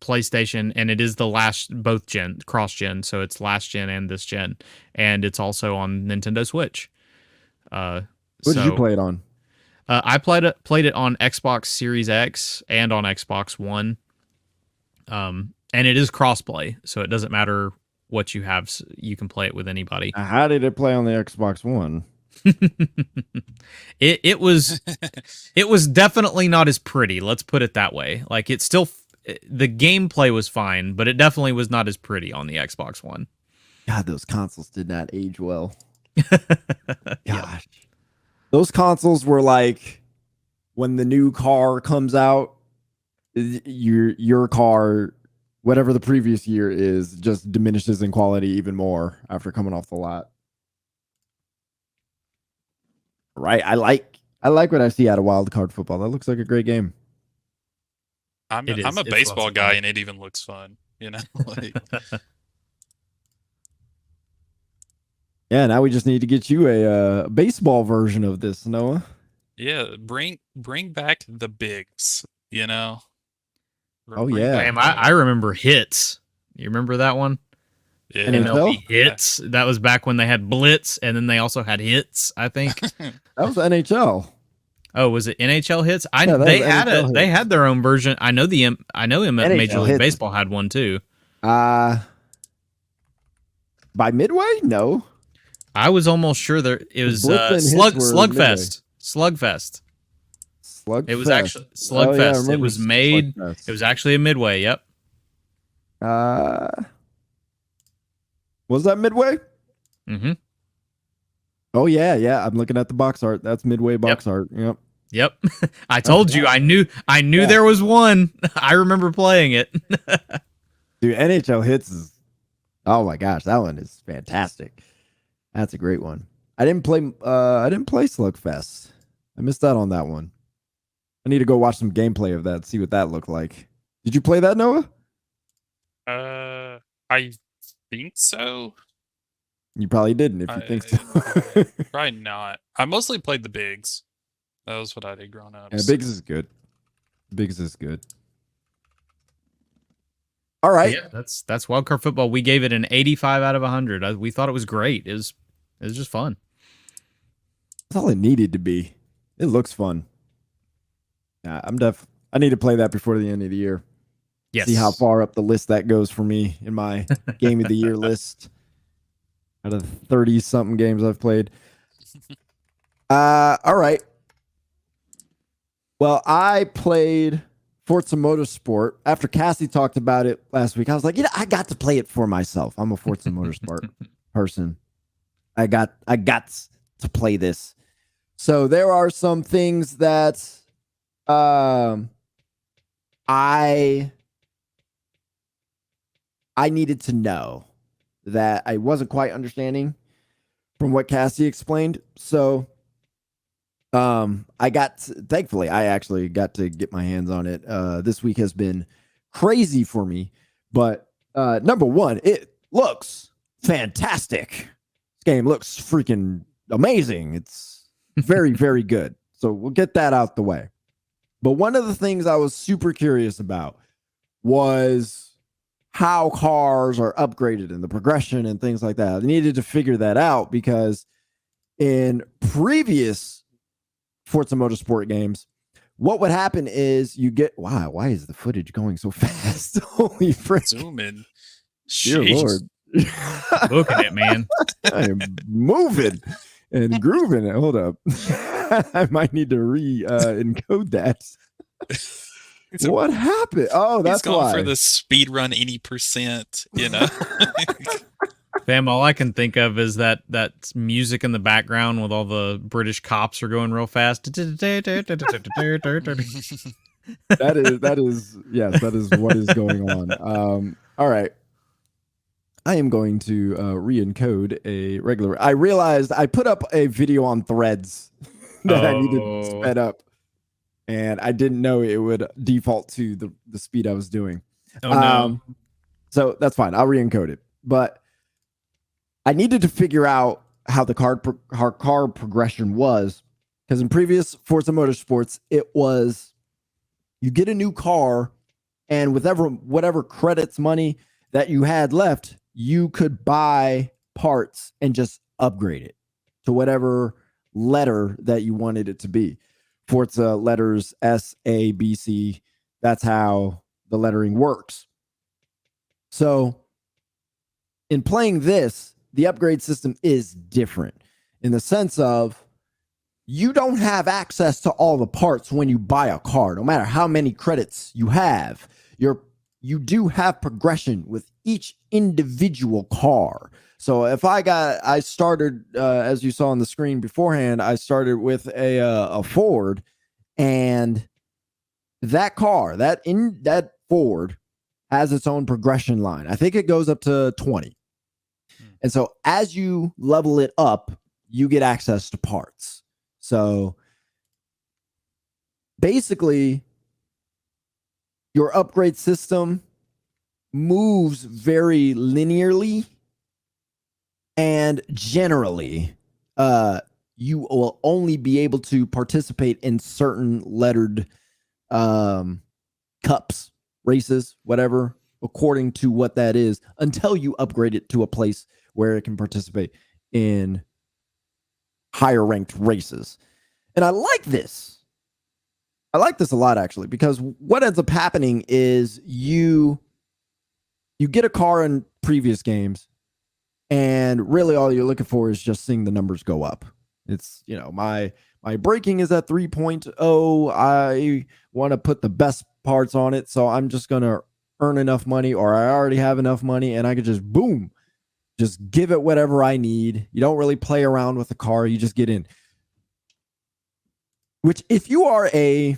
[SPEAKER 1] PlayStation, and it is the both gen cross gen, so it's last gen and this gen, and it's also on Nintendo Switch.
[SPEAKER 3] What did you play it on?
[SPEAKER 1] I played it on Xbox Series X and on Xbox One. And it is crossplay, so it doesn't matter what you have. You can play it with anybody.
[SPEAKER 3] How did it play on the Xbox One?
[SPEAKER 1] it was definitely not as pretty. Let's put it that way. Like the gameplay was fine, but it definitely was not as pretty on the Xbox One.
[SPEAKER 3] God, those consoles did not age well.
[SPEAKER 1] Yep.
[SPEAKER 3] Gosh. Those consoles were like when the new car comes out, your car, whatever the previous year is, just diminishes in quality even more after coming off the lot. Right. I like what I see out of Wild Card Football. That looks like a great game.
[SPEAKER 2] I'm a
[SPEAKER 1] It's
[SPEAKER 2] baseball
[SPEAKER 1] lots of
[SPEAKER 2] guy,
[SPEAKER 1] fun.
[SPEAKER 2] and it even looks fun. Like,
[SPEAKER 3] Yeah, now we just need to get you a baseball version of this, Noah.
[SPEAKER 2] yeah, bring back the bigs.
[SPEAKER 3] Oh,
[SPEAKER 2] Bring
[SPEAKER 3] yeah.
[SPEAKER 2] back
[SPEAKER 1] Damn, I remember Hits. You remember that one?
[SPEAKER 2] yeah.
[SPEAKER 3] NFL?
[SPEAKER 1] MLB Hits. That was back when they had Blitz, and then they also had Hits, I think.
[SPEAKER 3] That was NHL.
[SPEAKER 1] Oh, was it NHL Hits?
[SPEAKER 3] Yeah, that
[SPEAKER 1] They
[SPEAKER 3] was
[SPEAKER 1] had
[SPEAKER 3] NHL
[SPEAKER 1] They
[SPEAKER 3] Hits.
[SPEAKER 1] had their own version. I know Major League
[SPEAKER 3] Hits.
[SPEAKER 1] Baseball had one too.
[SPEAKER 3] By Midway? No.
[SPEAKER 1] I was almost sure it was
[SPEAKER 3] Blitz and Hits were
[SPEAKER 1] Slugfest. Slugfest.
[SPEAKER 3] Slugfest.
[SPEAKER 1] It was actually
[SPEAKER 3] Oh, yeah, I
[SPEAKER 1] Slugfest. It
[SPEAKER 3] remember
[SPEAKER 1] was made.
[SPEAKER 3] Slugfest.
[SPEAKER 1] It was actually a Midway. Yep.
[SPEAKER 3] Was that Midway?
[SPEAKER 1] Mm-hmm.
[SPEAKER 3] Oh yeah. I'm looking at the box art. That's Midway box art. Yep.
[SPEAKER 1] Yep. I told you. I knew
[SPEAKER 3] Yeah.
[SPEAKER 1] there was one. I remember playing it.
[SPEAKER 3] Dude, NHL Hits is. Oh my gosh, that one is fantastic. That's a great one. I didn't play Slugfest. I missed out on that one. I need to go watch some gameplay of that, see what that looked like. Did you play that, Noah?
[SPEAKER 2] I think so.
[SPEAKER 3] You probably didn't if you think so.
[SPEAKER 2] Probably not. I mostly played the bigs. That was what I did growing up.
[SPEAKER 3] Yeah, Biggs is good. Biggs is good. All right.
[SPEAKER 1] Yeah, that's Wildcard Football. We gave it an 85 out of 100. We thought it was great. It was just fun.
[SPEAKER 3] That's all it needed to be. It looks fun. I need to play that before the end of the year.
[SPEAKER 1] Yes.
[SPEAKER 3] See how far up the list that goes for me in my game of the year list. Out of 30 something games I've played. All right. Well, I played Forza Motorsport. After Cassie talked about it last week, I was like, I got to play it for myself. I'm a Forza Motorsport person. I got to play this. So there are some things that I needed to know that I wasn't quite understanding from what Cassie explained. So thankfully I actually got to get my hands on it. This week has been crazy for me, but number one, it looks fantastic. This game looks freaking amazing. It's very, very good. So we'll get that out the way. But one of the things I was super curious about was how cars are upgraded and the progression and things like that. I needed to figure that out because in previous Forza Motorsport games, what would happen is you get why is the footage going so fast? Holy frick.
[SPEAKER 2] Zoom in.
[SPEAKER 3] Dear
[SPEAKER 2] Jeez.
[SPEAKER 3] Lord.
[SPEAKER 1] Booking it, man.
[SPEAKER 3] I am moving and grooving it. Hold up. I might need to encode that. What happened? Oh, that's
[SPEAKER 2] He's going
[SPEAKER 3] why.
[SPEAKER 2] for the speed run any percent,
[SPEAKER 1] Fam, all I can think of is that music in the background with all the British cops are going real fast.
[SPEAKER 3] That is yes, that is what is going on. All right. I am going to re-encode a regular. I realized I put up a video on Threads that I needed
[SPEAKER 1] Oh.
[SPEAKER 3] sped up. And I didn't know it would default to the speed I was doing.
[SPEAKER 1] Oh no.
[SPEAKER 3] So that's fine. I'll re-encode it. But I needed to figure out how the car progression was, because in previous Forza Motorsports, it was you get a new car, and with whatever credits money that you had left, you could buy parts and just upgrade it to whatever letter that you wanted it to be. Forza letters S, A, B, C. That's how the lettering works. So in playing this, the upgrade system is different in the sense of you don't have access to all the parts when you buy a car, no matter how many credits you have. You do have progression with each individual car. So if I started, as you saw on the screen beforehand, I started with a Ford, and that car, that Ford has its own progression line. I think it goes up to 20. And so as you level it up, you get access to parts. So basically, your upgrade system moves very linearly, and generally, you will only be able to participate in certain lettered cups, races, whatever, according to what that is, until you upgrade it to a place where it can participate in higher ranked races. And I like this. I like this a lot, actually, because what ends up happening is you get a car in previous games, and really all you're looking for is just seeing the numbers go up. It's, my braking is at 3.0. I want to put the best parts on it, so I'm just going to earn enough money, or I already have enough money, and I could just, boom, just give it whatever I need. You don't really play around with the car. You just get in. Which, if you are a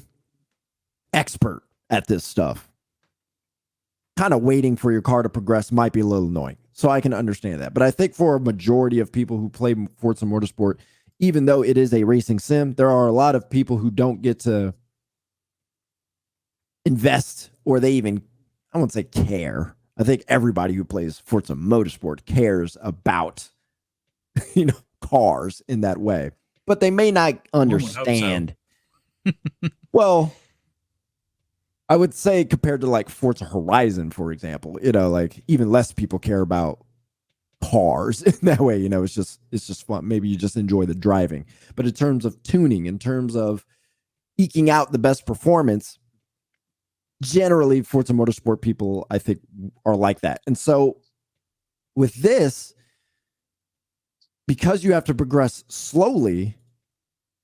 [SPEAKER 3] expert at this stuff, kind of waiting for your car to progress might be a little annoying. So I can understand that. But I think for a majority of people who play Forza Motorsport, even though it is a racing sim, there are a lot of people who don't get to invest, or they even, I won't say care. I think everybody who plays Forza Motorsport cares about, cars in that way. But they may not understand. Well, I would say compared to like Forza Horizon, for example, like even less people care about cars in that way. It's just fun. Maybe you just enjoy the driving. But in terms of tuning, in terms of eking out the best performance, generally Forza Motorsport people, I think, are like that. And so with this, because you have to progress slowly,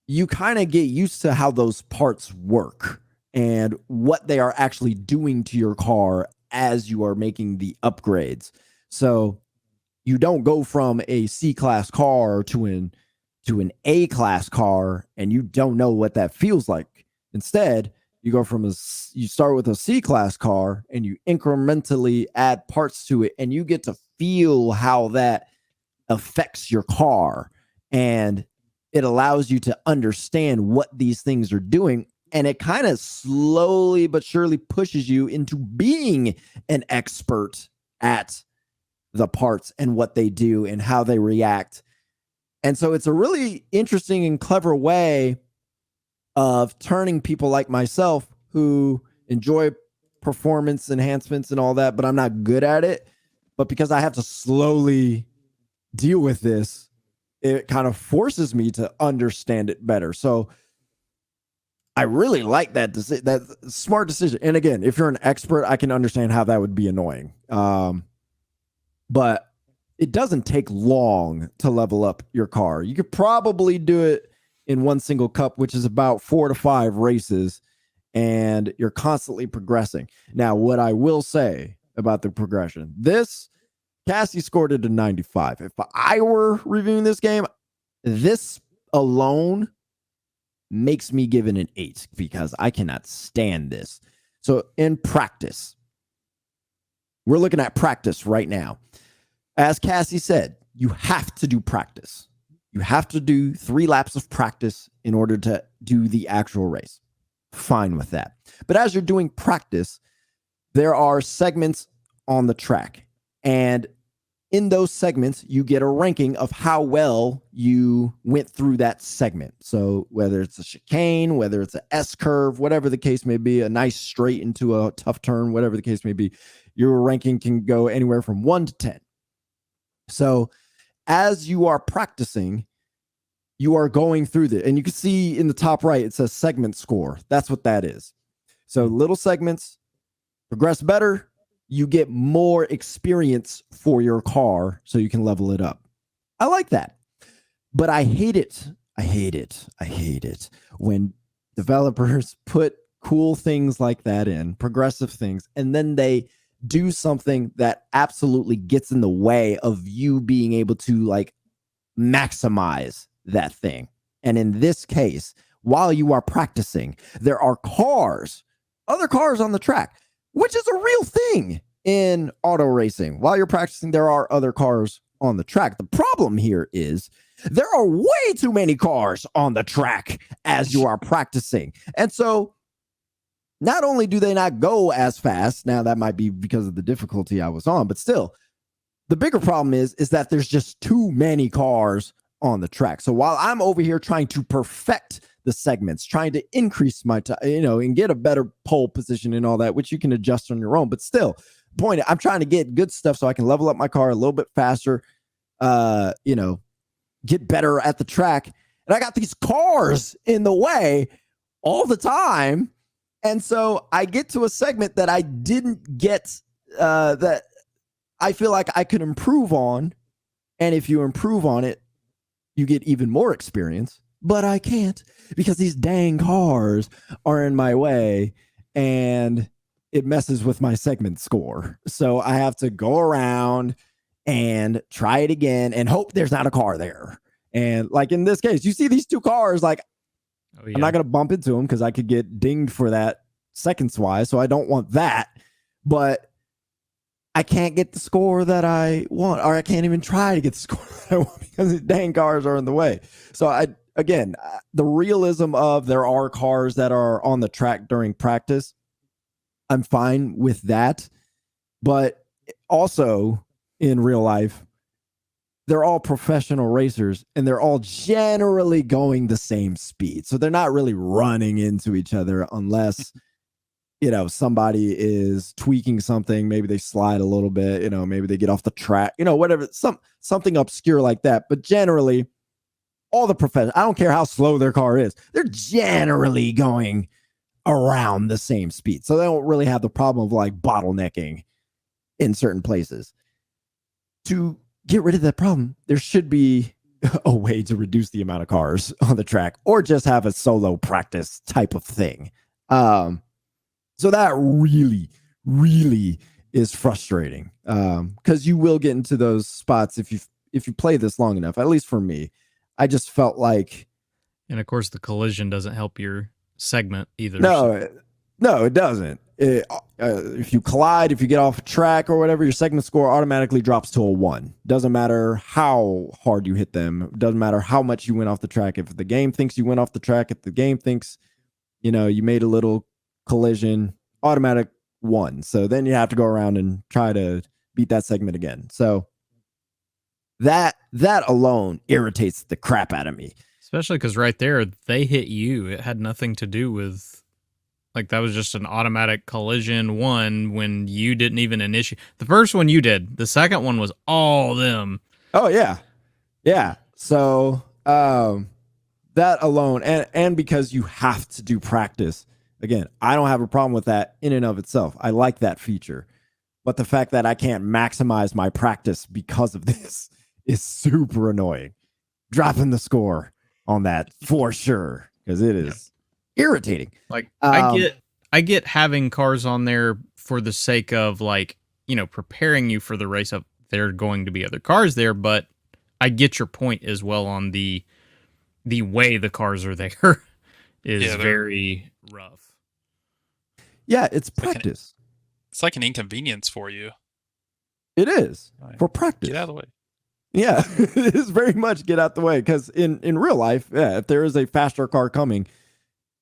[SPEAKER 3] you kind of get used to how those parts work and what they are actually doing to your car as you are making the upgrades. So you don't go from a C-class car to an A-class car, and you don't know what that feels like. Instead, you go from you start with a C-class car, and you incrementally add parts to it, and you get to feel how that affects your car, and it allows you to understand what these things are doing. And it kind of slowly but surely pushes you into being an expert at the parts and what they do and how they react. And so it's a really interesting and clever way of turning people like myself, who enjoy performance enhancements and all that, but I'm not good at it. But because I have to slowly deal with this, it kind of forces me to understand it better. So I really like that smart decision. And again, if you're an expert, I can understand how that would be annoying. But it doesn't take long to level up your car. You could probably do it in one single cup, which is about 4 to 5 races, and you're constantly progressing. Now, what I will say about the progression, Cassie scored it a 95. If I were reviewing this game, this alone makes me give it an 8, because I cannot stand this. So in practice, we're looking at practice right now. As Cassie said, you have to do practice. You have to do 3 laps of practice in order to do the actual race. Fine with that. But as you're doing practice, there are segments on the track. And in those segments, you get a ranking of how well you went through that segment. So whether it's a chicane, whether it's an S curve, whatever the case may be, a nice straight into a tough turn, whatever the case may be, your ranking can go anywhere from 1 to 10. So as you are practicing, you are going through the, and you can see in the top right, it says segment score. That's what that is. So little segments, progress better, you get more experience for your car so you can level it up. I like that. But I hate it. I hate it when developers put cool things like that in, progressive things, and then they do something that absolutely gets in the way of you being able to like maximize that thing. And in this case, while you are practicing, there are other cars on the track, which is a real thing in auto racing. While you're practicing, there are other cars on the track. The problem here is there are way too many cars on the track as you are practicing. And so not only do they not go as fast, now that might be because of the difficulty I was on, but still, the bigger problem is that there's just too many cars on the track. So while I'm over here trying to perfect the segments, trying to increase my time, and get a better pole position and all that, which you can adjust on your own, but still, I'm trying to get good stuff so I can level up my car a little bit faster, get better at the track. And I got these cars in the way all the time. And so I get to a segment that I didn't get, that I feel like I could improve on. And if you improve on it, you get even more experience. But I can't because these dang cars are in my way and it messes with my segment score. So I have to go around and try it again and hope there's not a car there. And like in this case, you see these two cars, like, oh, yeah. I'm not going to bump into them because I could get dinged for that seconds wise. So I don't want that. But I can't get the score that I want, or I can't even try to get the score that I want because the dang cars are in the way. So the realism of there are cars that are on the track during practice, I'm fine with that. But also in real life, they're all professional racers and they're all generally going the same speed. So they're not really running into each other unless, somebody is tweaking something. Maybe they slide a little bit, maybe they get off the track, whatever, something obscure like that. But generally, all the professionals, I don't care how slow their car is, they're generally going around the same speed. So they don't really have the problem of like bottlenecking in certain places. To get rid of that problem, there should be a way to reduce the amount of cars on the track or just have a solo practice type of thing. So that really, really is frustrating because you will get into those spots if you play this long enough. At least for me, I just felt like,
[SPEAKER 1] and of course, the collision doesn't help your segment either.
[SPEAKER 3] No, it doesn't. If you collide, if you get off track or whatever, your segment score automatically drops to a 1. Doesn't matter how hard you hit them. Doesn't matter how much you went off the track. If the game thinks you went off the track, if the game thinks, you made a little collision, automatic 1. So then you have to go around and try to beat that segment again. So that alone irritates the crap out of me.
[SPEAKER 1] Especially because right there, they hit you. It had nothing to do with, like, that was just an automatic collision 1 when you didn't even initiate. The first one you did. The second one was all them.
[SPEAKER 3] Oh, yeah. Yeah. So that alone, and because you have to do practice, again, I don't have a problem with that in and of itself. I like that feature. But the fact that I can't maximize my practice because of this is super annoying. Dropping the score on that for sure, because it is irritating.
[SPEAKER 1] Like, I get having cars on there for the sake of, like, preparing you for the race of there are going to be other cars there, but I get your point as well on the way the cars are there is very rough.
[SPEAKER 3] Yeah, it's practice.
[SPEAKER 2] It's like an inconvenience for you.
[SPEAKER 3] It is for practice.
[SPEAKER 2] Get out of the way.
[SPEAKER 3] Yeah, it's very much get out the way because in real life, yeah, if there is a faster car coming,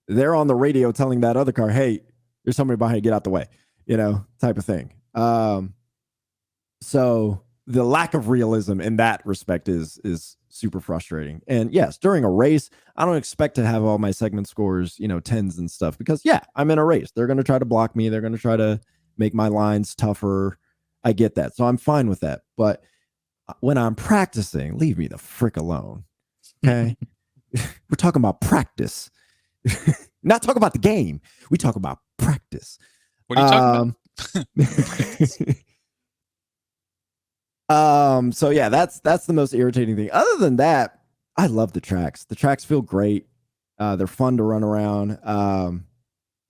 [SPEAKER 3] they're on the radio telling that other car, "Hey, there's somebody behind you, get out the way," type of thing. So the lack of realism in that respect is super frustrating. And yes, during a race, I don't expect to have all my segment scores, tens and stuff because yeah, I'm in a race. They're going to try to block me. They're going to try to make my lines tougher. I get that. So I'm fine with that. But when I'm practicing, leave me the frick alone. Okay. We're talking about practice. Not talk about the game. We talk about practice.
[SPEAKER 2] What are you talking about?
[SPEAKER 3] So yeah, that's the most irritating thing. Other than that, I love the tracks. The tracks feel great. They're fun to run around.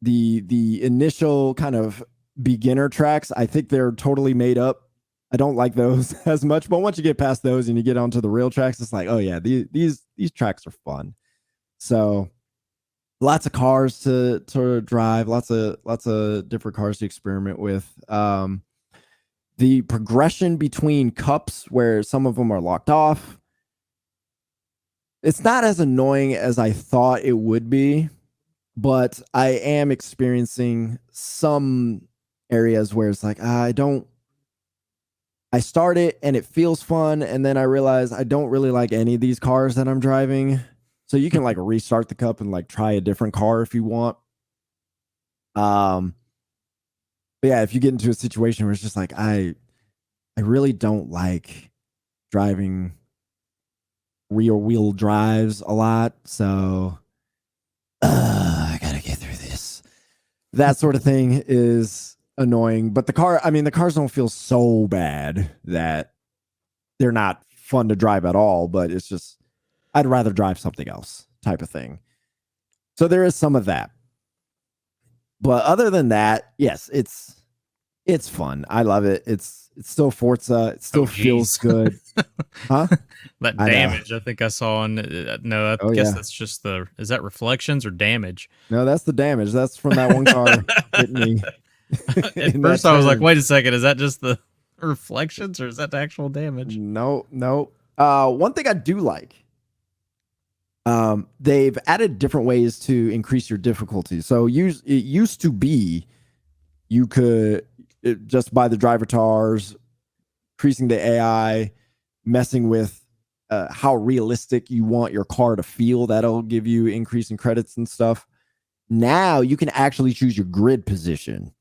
[SPEAKER 3] The initial kind of beginner tracks, I think they're totally made up. I don't like those as much, but once you get past those and you get onto the real tracks, it's like, oh yeah, these tracks are fun. So lots of cars to drive, lots of different cars to experiment with. The progression between cups where some of them are locked off, it's not as annoying as I thought it would be, but I am experiencing some areas where it's like, I start it and it feels fun, and then I realize I don't really like any of these cars that I'm driving. So you can like restart the cup and like try a different car if you want. But yeah, if you get into a situation where it's just like I really don't like driving rear wheel drives a lot, so I gotta get through this. That sort of thing is annoying. But the cars don't feel so bad that they're not fun to drive at all. But it's just I'd rather drive something else type of thing. So there is some of that. But other than that, yes, it's fun. I love it. It's still Forza. It still feels good. Huh?
[SPEAKER 1] That damage I think I saw on no, I guess that's just is that reflections or damage?
[SPEAKER 3] No, that's the damage. That's from that one car hitting me.
[SPEAKER 1] At first I was like, wait a second, is that just the reflections or is that the actual damage?
[SPEAKER 3] No. One thing I do like, they've added different ways to increase your difficulty. So it used to be you could just by the driver tars, increasing the AI, messing with how realistic you want your car to feel. That'll give you increasing credits and stuff. Now you can actually choose your grid position.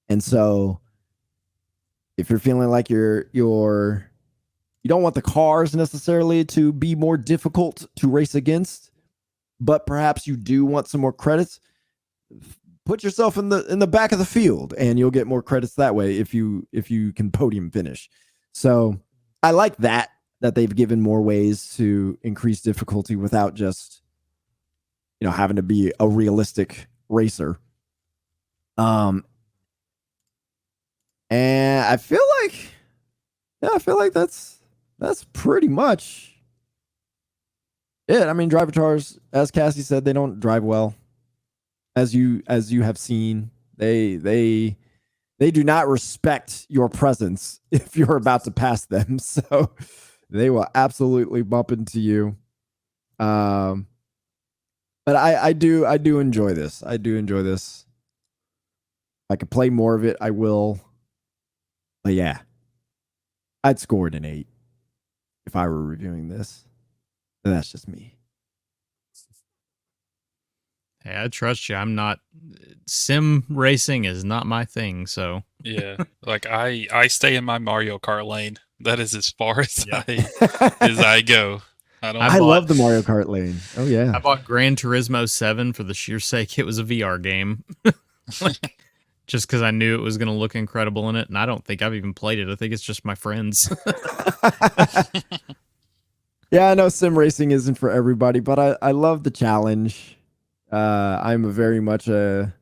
[SPEAKER 3] And so if you're feeling like you don't want the cars necessarily to be more difficult to race against, but perhaps you do want some more credits, put yourself in the back of the field and you'll get more credits that way if you can podium finish. So I like that they've given more ways to increase difficulty without just having to be a realistic racer. And I feel like that's pretty much it. I mean, driver tars, as Cassie said, they don't drive well. As you have seen, they do not respect your presence if you're about to pass them. So they will absolutely bump into you. But I do enjoy this. I do enjoy this. If I could play more of it, I will. But yeah, I'd score it an 8 if I were reviewing this. And that's just me.
[SPEAKER 1] Hey, I trust you. I'm not. Sim racing is not my thing. So
[SPEAKER 2] Yeah, like I stay in my Mario Kart lane. That is as far as
[SPEAKER 1] Yeah.
[SPEAKER 2] I go.
[SPEAKER 3] I love the Mario Kart lane. Oh yeah.
[SPEAKER 1] I bought Gran Turismo 7 for the sheer sake it was a VR game. Just because I knew it was going to look incredible in it, and I don't think I've even played it. I think it's just my friends.
[SPEAKER 3] Yeah, I know sim racing isn't for everybody, but I love the challenge. I'm very much a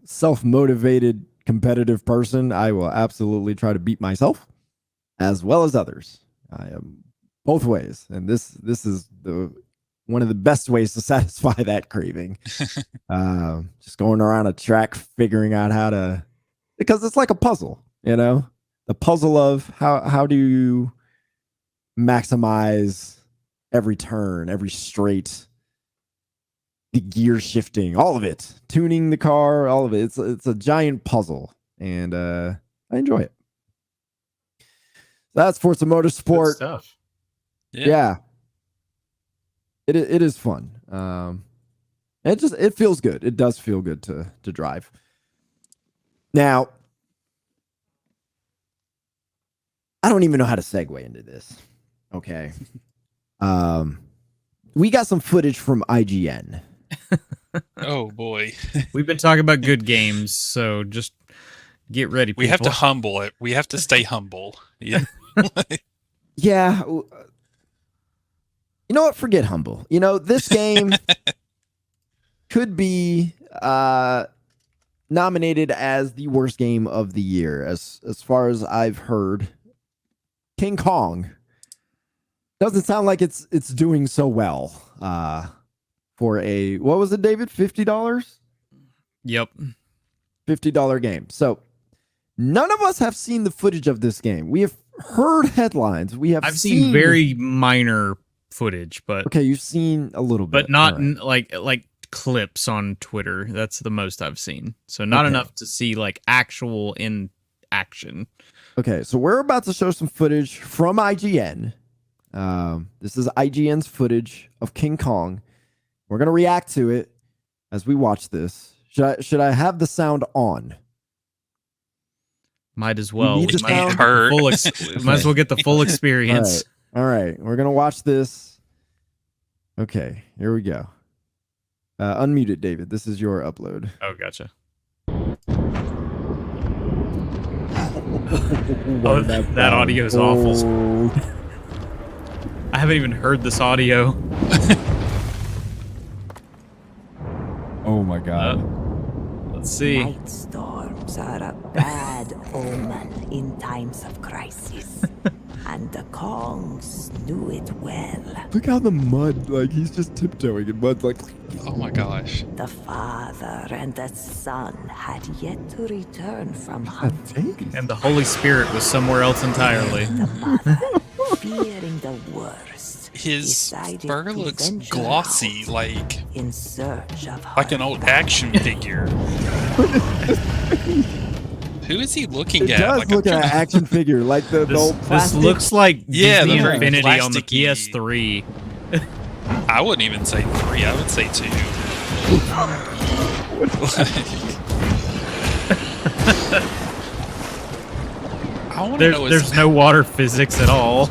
[SPEAKER 3] self-motivated competitive person. I will absolutely try to beat myself as well as others. I am both ways, and this is one of the best ways to satisfy that craving. Just going around a track, figuring out how to, because it's like a puzzle, the puzzle of how do you maximize every turn, every straight, the gear shifting, all of it, tuning the car, all of it. It's a giant puzzle, and I enjoy it. That's Forza
[SPEAKER 1] Good
[SPEAKER 3] Motorsport.
[SPEAKER 1] stuff.
[SPEAKER 3] Yeah. It is fun. It feels good. It does feel good to drive. Now, I don't even know how to segue into this. Okay. We got some footage from IGN.
[SPEAKER 2] Oh boy.
[SPEAKER 1] We've been talking about good games, so just get ready.
[SPEAKER 2] We have to
[SPEAKER 1] people.
[SPEAKER 2] humble it. We have to stay humble. Yeah.
[SPEAKER 3] Yeah. You know what? Forget humble. You know, this game could be nominated as the worst game of the year, as far as I've heard. King Kong doesn't sound like it's doing so well. For a, what was it, David? $50?
[SPEAKER 1] Yep.
[SPEAKER 3] $50 game. So none of us have seen the footage of this game. We have heard headlines. I've
[SPEAKER 1] seen very minor footage, but
[SPEAKER 3] okay, you've seen a little bit,
[SPEAKER 1] but not
[SPEAKER 3] right.
[SPEAKER 1] like clips on Twitter. That's the most I've seen. So not enough to see like actual in action.
[SPEAKER 3] Okay, so we're about to show some footage from IGN. This is IGN's footage of King Kong. We're gonna react to it as we watch this. Should I have the sound on?
[SPEAKER 1] Might as well.
[SPEAKER 3] need
[SPEAKER 1] We
[SPEAKER 3] the
[SPEAKER 1] might,
[SPEAKER 3] sound?
[SPEAKER 1] might as well get the full experience.
[SPEAKER 3] All right. We're gonna watch this. Okay, here we go. Unmute it, David. This is your upload.
[SPEAKER 1] Oh, gotcha.
[SPEAKER 3] Oh,
[SPEAKER 1] that audio is awful. I haven't even heard this audio.
[SPEAKER 3] Oh my god.
[SPEAKER 1] Let's see.
[SPEAKER 4] Night storms are a bad omen in times of crisis. And the Kongs knew it well.
[SPEAKER 3] Look how the mud, like he's just tiptoeing and mud's like.
[SPEAKER 2] Oh my gosh.
[SPEAKER 4] The father and the son had yet to return from hunting.
[SPEAKER 1] And the Holy Spirit was somewhere else entirely.
[SPEAKER 4] The mother, fearing the worst,
[SPEAKER 2] His
[SPEAKER 4] decided
[SPEAKER 2] fur
[SPEAKER 4] to
[SPEAKER 2] looks
[SPEAKER 4] venture
[SPEAKER 2] glossy,
[SPEAKER 4] out
[SPEAKER 2] like
[SPEAKER 4] in search of
[SPEAKER 2] an
[SPEAKER 4] her
[SPEAKER 2] old
[SPEAKER 4] family.
[SPEAKER 2] action figure. Who is he looking
[SPEAKER 3] It
[SPEAKER 2] at?
[SPEAKER 3] does
[SPEAKER 2] Like,
[SPEAKER 3] look
[SPEAKER 2] I'm
[SPEAKER 3] at an
[SPEAKER 2] trying
[SPEAKER 3] action figure, like the old
[SPEAKER 1] This
[SPEAKER 3] plastic.
[SPEAKER 1] looks like
[SPEAKER 2] Yeah,
[SPEAKER 1] Disney
[SPEAKER 2] the very
[SPEAKER 1] Infinity on the
[SPEAKER 2] plasticky-
[SPEAKER 1] PS3.
[SPEAKER 2] I wouldn't even say 3. I would say 2. I want to know.
[SPEAKER 1] There's no water physics at all.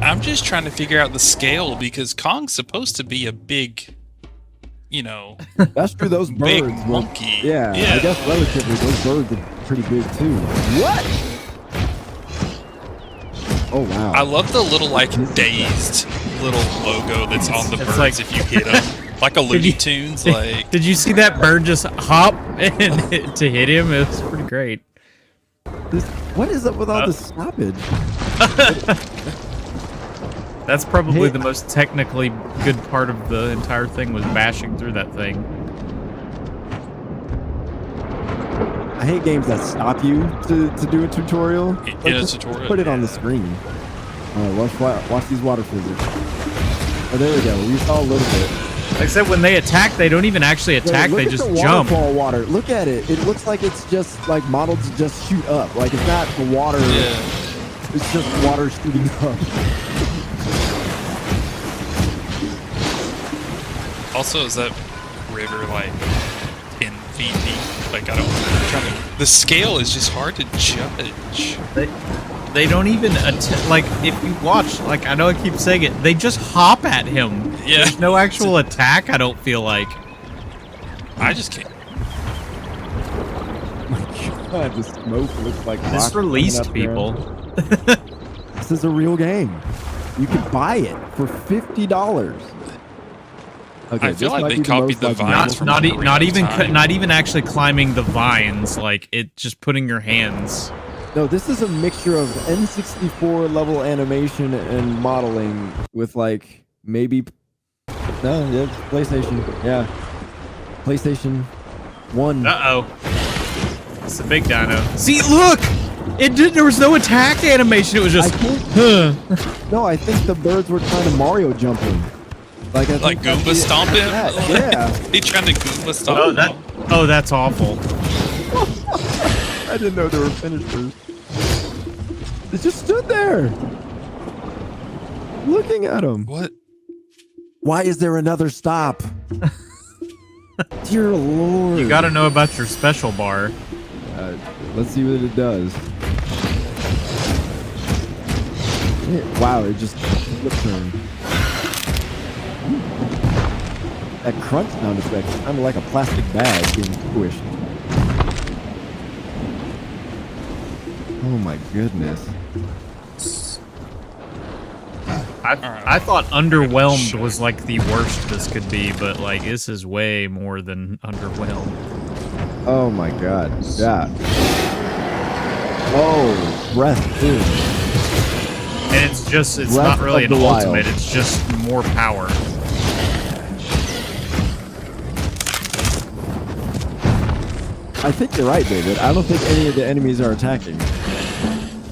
[SPEAKER 2] I'm just trying to figure out the scale because Kong's supposed to be a big,
[SPEAKER 3] That's true. Those birds.
[SPEAKER 2] big
[SPEAKER 3] were-
[SPEAKER 2] monkey.
[SPEAKER 3] yeah, I guess relatively, those birds are pretty big too. What? Oh wow.
[SPEAKER 2] I love the little dazed little logo that's on the
[SPEAKER 1] It's
[SPEAKER 2] birds
[SPEAKER 1] like-
[SPEAKER 2] if you hit them, like a Looney Tunes. Like
[SPEAKER 1] Did you see that bird just hop and to hit him? It was pretty great.
[SPEAKER 3] What is up with all this stoppage?
[SPEAKER 1] That's probably
[SPEAKER 3] Hey.
[SPEAKER 1] the most technically good part of the entire thing was bashing through that thing.
[SPEAKER 3] I hate games that stop you to do a tutorial.
[SPEAKER 2] In
[SPEAKER 3] Like,
[SPEAKER 2] a
[SPEAKER 3] just
[SPEAKER 2] tutorial,
[SPEAKER 3] put it on the
[SPEAKER 2] yeah.
[SPEAKER 3] screen. All right, watch these water physics. Oh, there we go. We saw a little bit.
[SPEAKER 1] Except when they attack, they don't even actually attack,
[SPEAKER 3] Look
[SPEAKER 1] they
[SPEAKER 3] at
[SPEAKER 1] just
[SPEAKER 3] the
[SPEAKER 1] jump.
[SPEAKER 3] waterfall water. Look at it. It looks like it's just like modeled to just shoot up. Like it's not the water.
[SPEAKER 2] yeah.
[SPEAKER 3] It's just water shooting up.
[SPEAKER 2] Also, is that river like 10 feet deep? Like I'm trying to. The scale is just hard to judge.
[SPEAKER 1] They don't even like if you watch, like I know I keep saying it, they just hop at him.
[SPEAKER 2] Yeah.
[SPEAKER 1] There's no actual attack, I don't feel like.
[SPEAKER 2] I just can't.
[SPEAKER 3] Oh my god, the smoke looks like
[SPEAKER 1] This
[SPEAKER 3] rock coming
[SPEAKER 1] released
[SPEAKER 3] up there.
[SPEAKER 1] people.
[SPEAKER 3] This is a real game. You can buy it for $50. Okay,
[SPEAKER 2] I feel
[SPEAKER 3] this
[SPEAKER 2] like
[SPEAKER 3] might
[SPEAKER 2] they
[SPEAKER 3] be the
[SPEAKER 2] copied
[SPEAKER 3] most,
[SPEAKER 2] the
[SPEAKER 3] like,
[SPEAKER 2] vines from
[SPEAKER 1] Not
[SPEAKER 2] Ocarina of Time.
[SPEAKER 1] not even actually climbing the vines, like it just putting your hands.
[SPEAKER 3] No, this is a mixture of N64 level animation and modeling with like maybe yeah, PlayStation. Yeah. PlayStation 1.
[SPEAKER 1] Uh-oh. It's a big dino. See, look! It did. There was no attack animation. It was just.
[SPEAKER 3] No, I think the birds were trying to Mario jump him. Like
[SPEAKER 2] Goomba stomp him?
[SPEAKER 3] Yeah.
[SPEAKER 2] He trying to Goomba stomp him.
[SPEAKER 1] Oh, that's awful.
[SPEAKER 3] I didn't know there were finishers. They just stood there, looking at him.
[SPEAKER 2] What?
[SPEAKER 3] Why is there another stop? Dear Lord.
[SPEAKER 1] You gotta know about your special bar.
[SPEAKER 3] Let's see what it does. Wow, it just flip turned. That crunch sound effect sounded like a plastic bag being squished. Oh my goodness.
[SPEAKER 1] I thought underwhelmed was like the worst this could be, but like this is way more than underwhelmed.
[SPEAKER 3] Oh my god. Yeah. Oh, breath too.
[SPEAKER 1] And it's
[SPEAKER 3] Breath
[SPEAKER 1] not really
[SPEAKER 3] of
[SPEAKER 1] an
[SPEAKER 3] the Wild.
[SPEAKER 1] ultimate, it's just more power.
[SPEAKER 3] I think you're right, David. I don't think any of the enemies are attacking.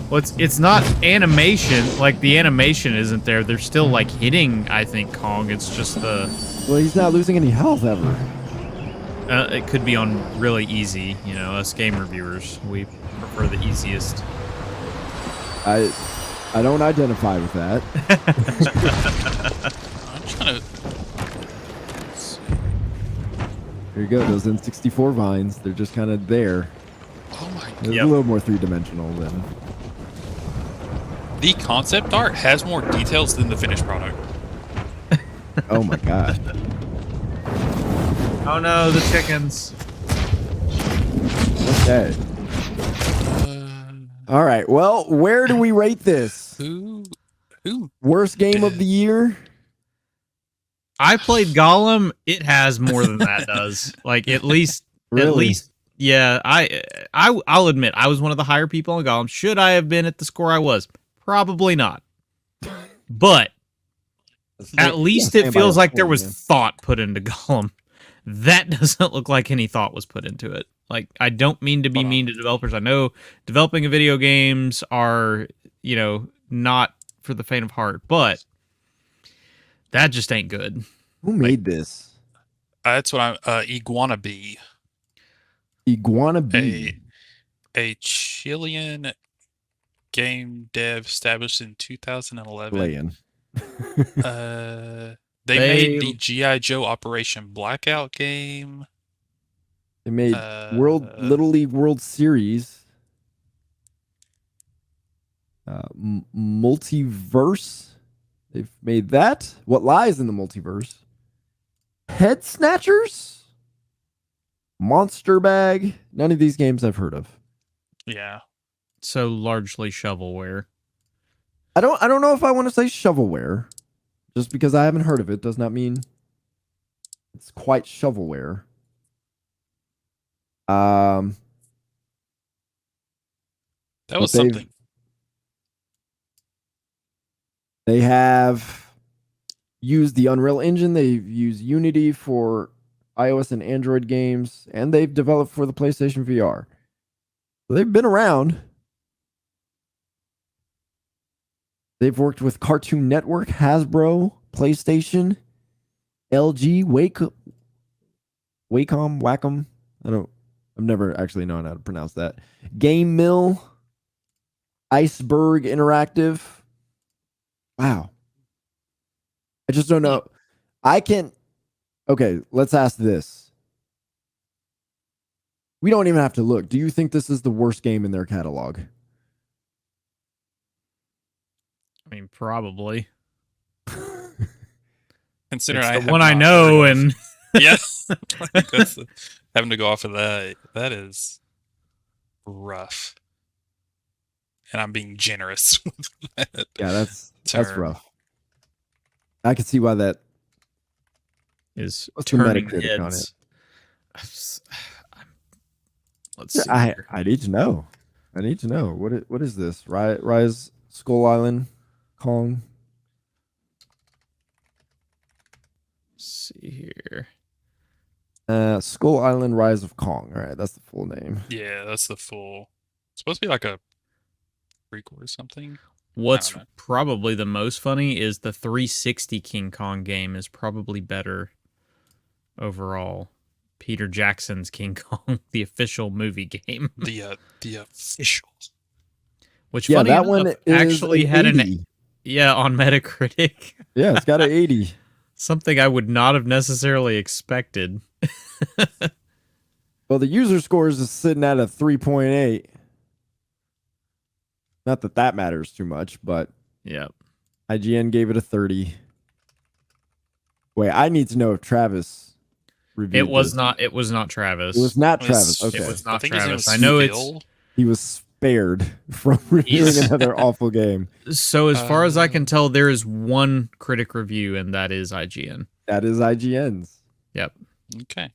[SPEAKER 1] Well, it's not animation, like the animation isn't there. They're still like hitting, I think, Kong. It's just the...
[SPEAKER 3] Well, he's not losing any health ever.
[SPEAKER 1] it could be on really easy, you know, us game reviewers. We prefer the easiest.
[SPEAKER 3] I don't identify with that.
[SPEAKER 2] I'm trying to...
[SPEAKER 3] There you go, those N64 vines. They're just kind of there.
[SPEAKER 2] Oh my god.
[SPEAKER 3] It's a little more three-dimensional than...
[SPEAKER 2] The concept art has more details than the finished product.
[SPEAKER 3] Oh my god.
[SPEAKER 1] Oh no, the chickens.
[SPEAKER 3] Okay. All right. Well, where do we rate this?
[SPEAKER 2] Who?
[SPEAKER 3] Worst game of the year?
[SPEAKER 1] I played Gollum. It has more than that does. Like at least,
[SPEAKER 3] Really?
[SPEAKER 1] yeah. I'll admit I was one of the higher people on Gollum. Should I have been at the score I was? Probably not. But at least it feels like there was thought put into Gollum. That doesn't look like any thought was put into it. Like, I don't mean to be mean to developers. I know developing video games are, you know, not for the faint of heart, but that just ain't good.
[SPEAKER 3] Who made this?
[SPEAKER 2] That's what I'm... Iguana Bee.
[SPEAKER 3] Iguana Bee.
[SPEAKER 2] A Chilean game dev established in 2011.
[SPEAKER 3] Playing.
[SPEAKER 2] They made the G.I. Joe Operation Blackout game.
[SPEAKER 3] They made Little League World Series. Multiverse. They've made that. What Lies in the Multiverse? Head Snatchers. Monster Bag. None of these games I've heard of.
[SPEAKER 2] Yeah.
[SPEAKER 1] So largely shovelware.
[SPEAKER 3] I don't know if I want to say shovelware. Just because I haven't heard of it does not mean it's quite shovelware.
[SPEAKER 2] That was something.
[SPEAKER 3] They have used the Unreal Engine. They've used Unity for iOS and Android games, and they've developed for the PlayStation VR. So they've been around. They've worked with Cartoon Network, Hasbro, PlayStation, LG, Wacom. I've never actually known how to pronounce that. Game Mill, Iceberg Interactive. Wow. I just don't know. Okay, let's ask this. We don't even have to look. Do you think this is the worst game in their catalog?
[SPEAKER 1] I mean, probably.
[SPEAKER 2] Considering
[SPEAKER 1] It's
[SPEAKER 2] I
[SPEAKER 1] the
[SPEAKER 2] have
[SPEAKER 1] one I
[SPEAKER 2] not
[SPEAKER 1] know,
[SPEAKER 2] heard of-
[SPEAKER 1] and
[SPEAKER 2] yes, having to go off of that is rough, and I'm being generous with that.
[SPEAKER 3] Yeah, that's
[SPEAKER 2] term.
[SPEAKER 3] rough. I can see why that
[SPEAKER 1] is
[SPEAKER 3] What's the
[SPEAKER 1] turning
[SPEAKER 3] Metacritic on
[SPEAKER 1] heads. Let's see.
[SPEAKER 3] I
[SPEAKER 1] here.
[SPEAKER 3] need to know. I need to know. What is this? Rise Skull Island Kong.
[SPEAKER 1] Let's see here.
[SPEAKER 3] Skull Island Rise of Kong. All right, that's the full name.
[SPEAKER 2] Yeah, that's the full. It's supposed to be like a prequel or something.
[SPEAKER 1] What's
[SPEAKER 2] know.
[SPEAKER 1] probably the most funny is the 360 King Kong game is probably better overall. Peter Jackson's King Kong, the official movie game,
[SPEAKER 2] The official.
[SPEAKER 1] which
[SPEAKER 3] Yeah,
[SPEAKER 1] funny
[SPEAKER 3] that
[SPEAKER 1] enough,
[SPEAKER 3] one is
[SPEAKER 1] actually
[SPEAKER 3] an
[SPEAKER 1] had
[SPEAKER 3] 80.
[SPEAKER 1] on Metacritic.
[SPEAKER 3] Yeah, it's got an 80.
[SPEAKER 1] Something I would not have necessarily expected.
[SPEAKER 3] Well, the user scores is sitting at a 3.8. Not that that matters too much, but
[SPEAKER 1] Yeah.
[SPEAKER 3] IGN gave it a 30. Wait, I need to know if Travis reviewed
[SPEAKER 1] It was
[SPEAKER 3] this.
[SPEAKER 1] not. It was not Travis.
[SPEAKER 3] It was not Travis.
[SPEAKER 2] It's-
[SPEAKER 3] Okay.
[SPEAKER 1] It was
[SPEAKER 2] I
[SPEAKER 1] not
[SPEAKER 2] think his name
[SPEAKER 1] Travis.
[SPEAKER 2] was
[SPEAKER 1] I know
[SPEAKER 2] Phil.
[SPEAKER 3] He was spared from reviewing another awful game.
[SPEAKER 1] So as far as I can tell, there is one critic review, and that is IGN.
[SPEAKER 3] That is IGN's.
[SPEAKER 1] Yep.
[SPEAKER 2] Okay.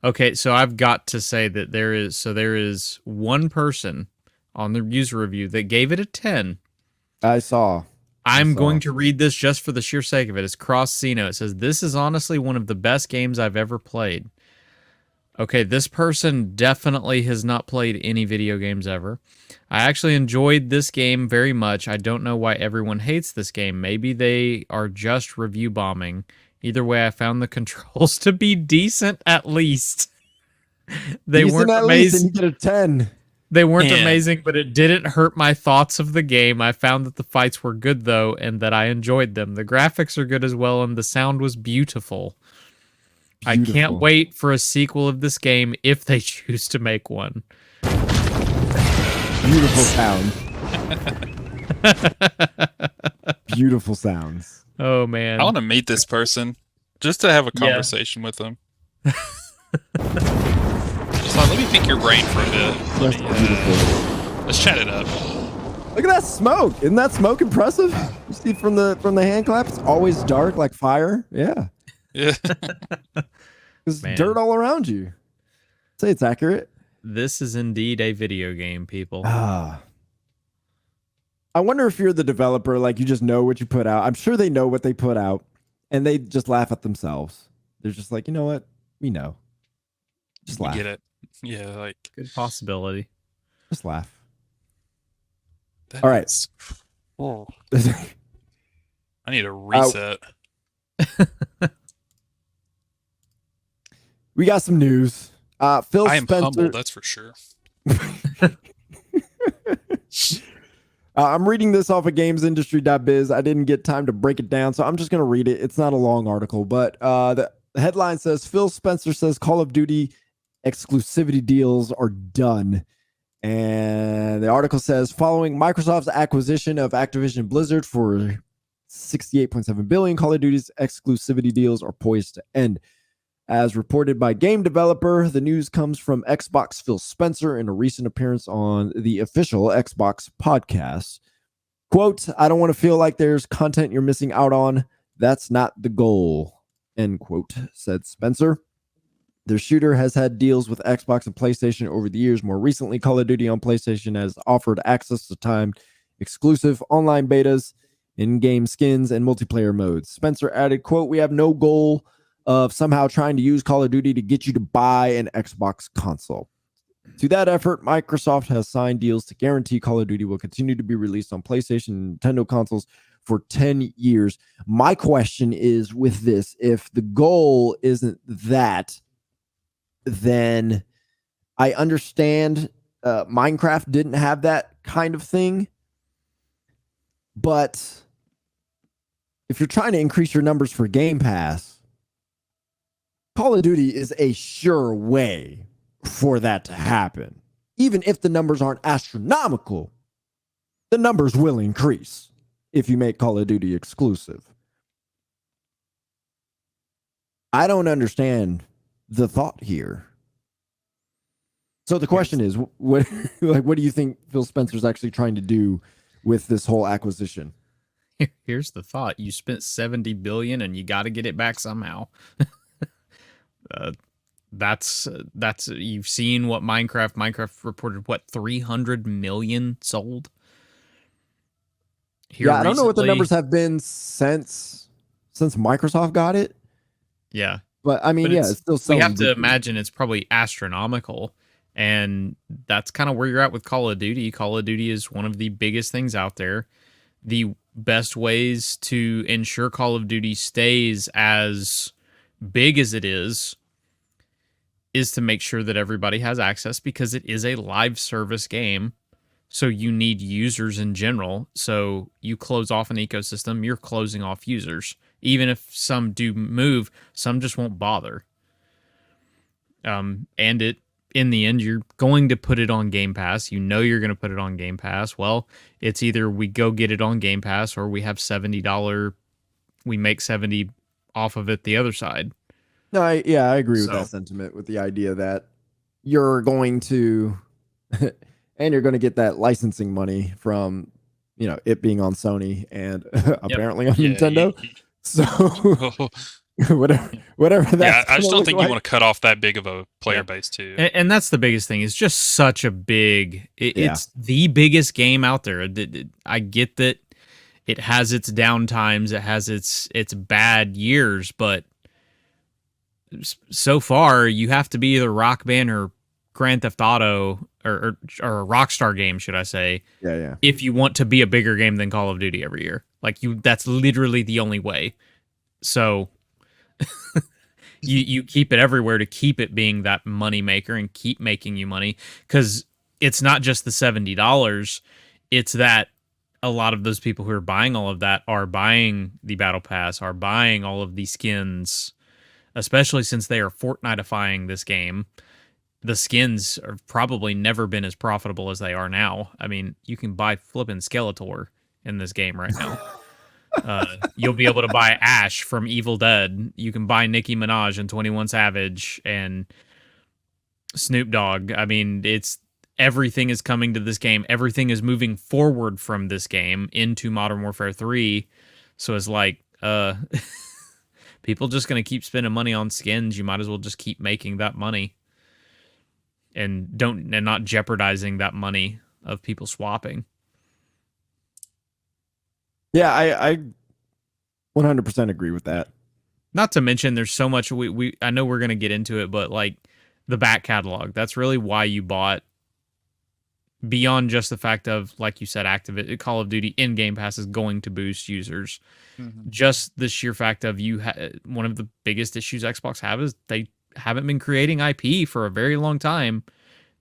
[SPEAKER 1] Okay, so I've got to say that there is one person on the user review that gave it a 10.
[SPEAKER 3] I saw.
[SPEAKER 1] I'm going to read this just for the sheer sake of it. It's Crossino. It says, "This is honestly one of the best games I've ever played." Okay, this person definitely has not played any video games ever. I actually enjoyed this game very much. I don't know why everyone hates this game. Maybe they are just review bombing. Either way, I found the controls to be decent at least. They
[SPEAKER 3] Decent
[SPEAKER 1] weren't
[SPEAKER 3] at least,
[SPEAKER 1] amazing.
[SPEAKER 3] and you get a 10.
[SPEAKER 1] They weren't
[SPEAKER 2] Man.
[SPEAKER 1] amazing, but it didn't hurt my thoughts of the game. I found that the fights were good, though, and that I enjoyed them. The graphics are good as well, and the sound was beautiful. I can't
[SPEAKER 3] Beautiful.
[SPEAKER 1] wait for a sequel of this game if they choose to make one.
[SPEAKER 3] Beautiful sound. Beautiful sounds.
[SPEAKER 1] Oh, man.
[SPEAKER 2] I want to meet this person just to have a
[SPEAKER 1] Yeah.
[SPEAKER 2] conversation with them. Just like, let me pick your brain for a bit.
[SPEAKER 3] That's beautiful.
[SPEAKER 2] Let's chat it up.
[SPEAKER 3] Look at that smoke. Isn't that smoke impressive? You see from the hand clap, it's always dark like fire. Yeah.
[SPEAKER 2] Yeah.
[SPEAKER 3] There's
[SPEAKER 1] Man.
[SPEAKER 3] dirt all around you. Say it's accurate.
[SPEAKER 1] This is indeed a video game, people.
[SPEAKER 3] Ah. I wonder if you're the developer, like you just know what you put out. I'm sure they know what they put out and they just laugh at themselves. They're just like, you know what? We know. Just
[SPEAKER 2] We
[SPEAKER 3] laugh.
[SPEAKER 2] get it. Yeah, like
[SPEAKER 1] Good possibility.
[SPEAKER 3] Just laugh.
[SPEAKER 2] that
[SPEAKER 3] All right.
[SPEAKER 2] is- Oh, I need a reset.
[SPEAKER 3] We got some news. Phil
[SPEAKER 2] I am
[SPEAKER 3] Spencer.
[SPEAKER 2] humble, that's for sure.
[SPEAKER 3] I'm reading this off of gamesindustry.biz. I didn't get time to break it down, so I'm just going to read it. It's not a long article, but the headline says Phil Spencer says Call of Duty exclusivity deals are done. And the article says following Microsoft's acquisition of Activision Blizzard for $68.7 billion, Call of Duty's exclusivity deals are poised to end. As reported by Game Developer, the news comes from Xbox Phil Spencer in a recent appearance on the official Xbox podcast. Quote, "I don't want to feel like there's content you're missing out on. That's not the goal," end quote, said Spencer. The shooter has had deals with Xbox and PlayStation over the years. More recently, Call of Duty on PlayStation has offered access to timed exclusive online betas, in-game skins, and multiplayer modes. Spencer added, quote, "We have no goal of somehow trying to use Call of Duty to get you to buy an Xbox console. To that effort, Microsoft has signed deals to guarantee Call of Duty will continue to be released on PlayStation and Nintendo consoles for 10 years. My question is with this, if the goal isn't that, then I understand Minecraft didn't have that kind of thing. But if you're trying to increase your numbers for Game Pass, Call of Duty is a sure way for that to happen. Even if the numbers aren't astronomical, the numbers will increase if you make Call of Duty exclusive. I don't understand the thought here. So the question is, what do you think Phil Spencer's actually trying to do with this whole acquisition?
[SPEAKER 1] Here's the thought. You spent $70 billion and you got to get it back somehow. That's you've seen what Minecraft reported, what, 300 million sold. Here
[SPEAKER 3] I don't know what the
[SPEAKER 1] recently-
[SPEAKER 3] numbers have been since Microsoft got it,
[SPEAKER 1] Yeah,
[SPEAKER 3] but I mean,
[SPEAKER 1] but
[SPEAKER 3] yeah, it's still
[SPEAKER 1] we
[SPEAKER 3] selling.
[SPEAKER 1] have to imagine it's probably astronomical. And that's kind of where you're at with Call of Duty. Call of Duty is one of the biggest things out there. The best ways to ensure Call of Duty stays as big as it is to make sure that everybody has access, because it is a live service game. So you need users in general. So you close off an ecosystem, you're closing off users. Even if some do move, some just won't bother. And it, in the end, you're going to put it on Game Pass. You know you're going to put it on Game Pass. Well, it's either we go get it on Game Pass, or we have $70, we make 70 off of it the other side.
[SPEAKER 3] No, I agree with that sentiment, with the idea that you're going to, and you're going to get that licensing money from, it being on Sony and apparently on Nintendo. So whatever that.
[SPEAKER 2] Yeah, I just don't think you want to cut off that big of a player base too.
[SPEAKER 1] And that's the biggest thing. It's just such a big. It's the biggest game out there. I get that it has its downtimes, it has its bad years, but so far you have to be either Rock Band or Grand Theft Auto or a Rockstar game, should I say?
[SPEAKER 3] Yeah.
[SPEAKER 1] If you want to be a bigger game than Call of Duty every year, that's literally the only way. So you keep it everywhere to keep it being that money maker and keep making you money, because it's not just the $70. It's that a lot of those people who are buying all of that are buying the Battle Pass, are buying all of these skins, especially since they are Fortniteifying this game. The skins have probably never been as profitable as they are now. I mean, you can buy flipping Skeletor in this game right now. You'll be able to buy Ash from Evil Dead. You can buy Nicki Minaj and 21 Savage and Snoop Dogg. I mean, everything is coming to this game. Everything is moving forward from this game into Modern Warfare 3. So it's like, people just going to keep spending money on skins. You might as well just keep making that money and not jeopardizing that money of people swapping.
[SPEAKER 3] Yeah, I 100% agree with that.
[SPEAKER 1] Not to mention, there's so much I know we're going to get into it, but like the back catalog, that's really why you bought, beyond just the fact of, like you said, Call of Duty in Game Pass is going to boost users. Mm-hmm. Just the sheer fact of one of the biggest issues Xbox have is they haven't been creating IP for a very long time.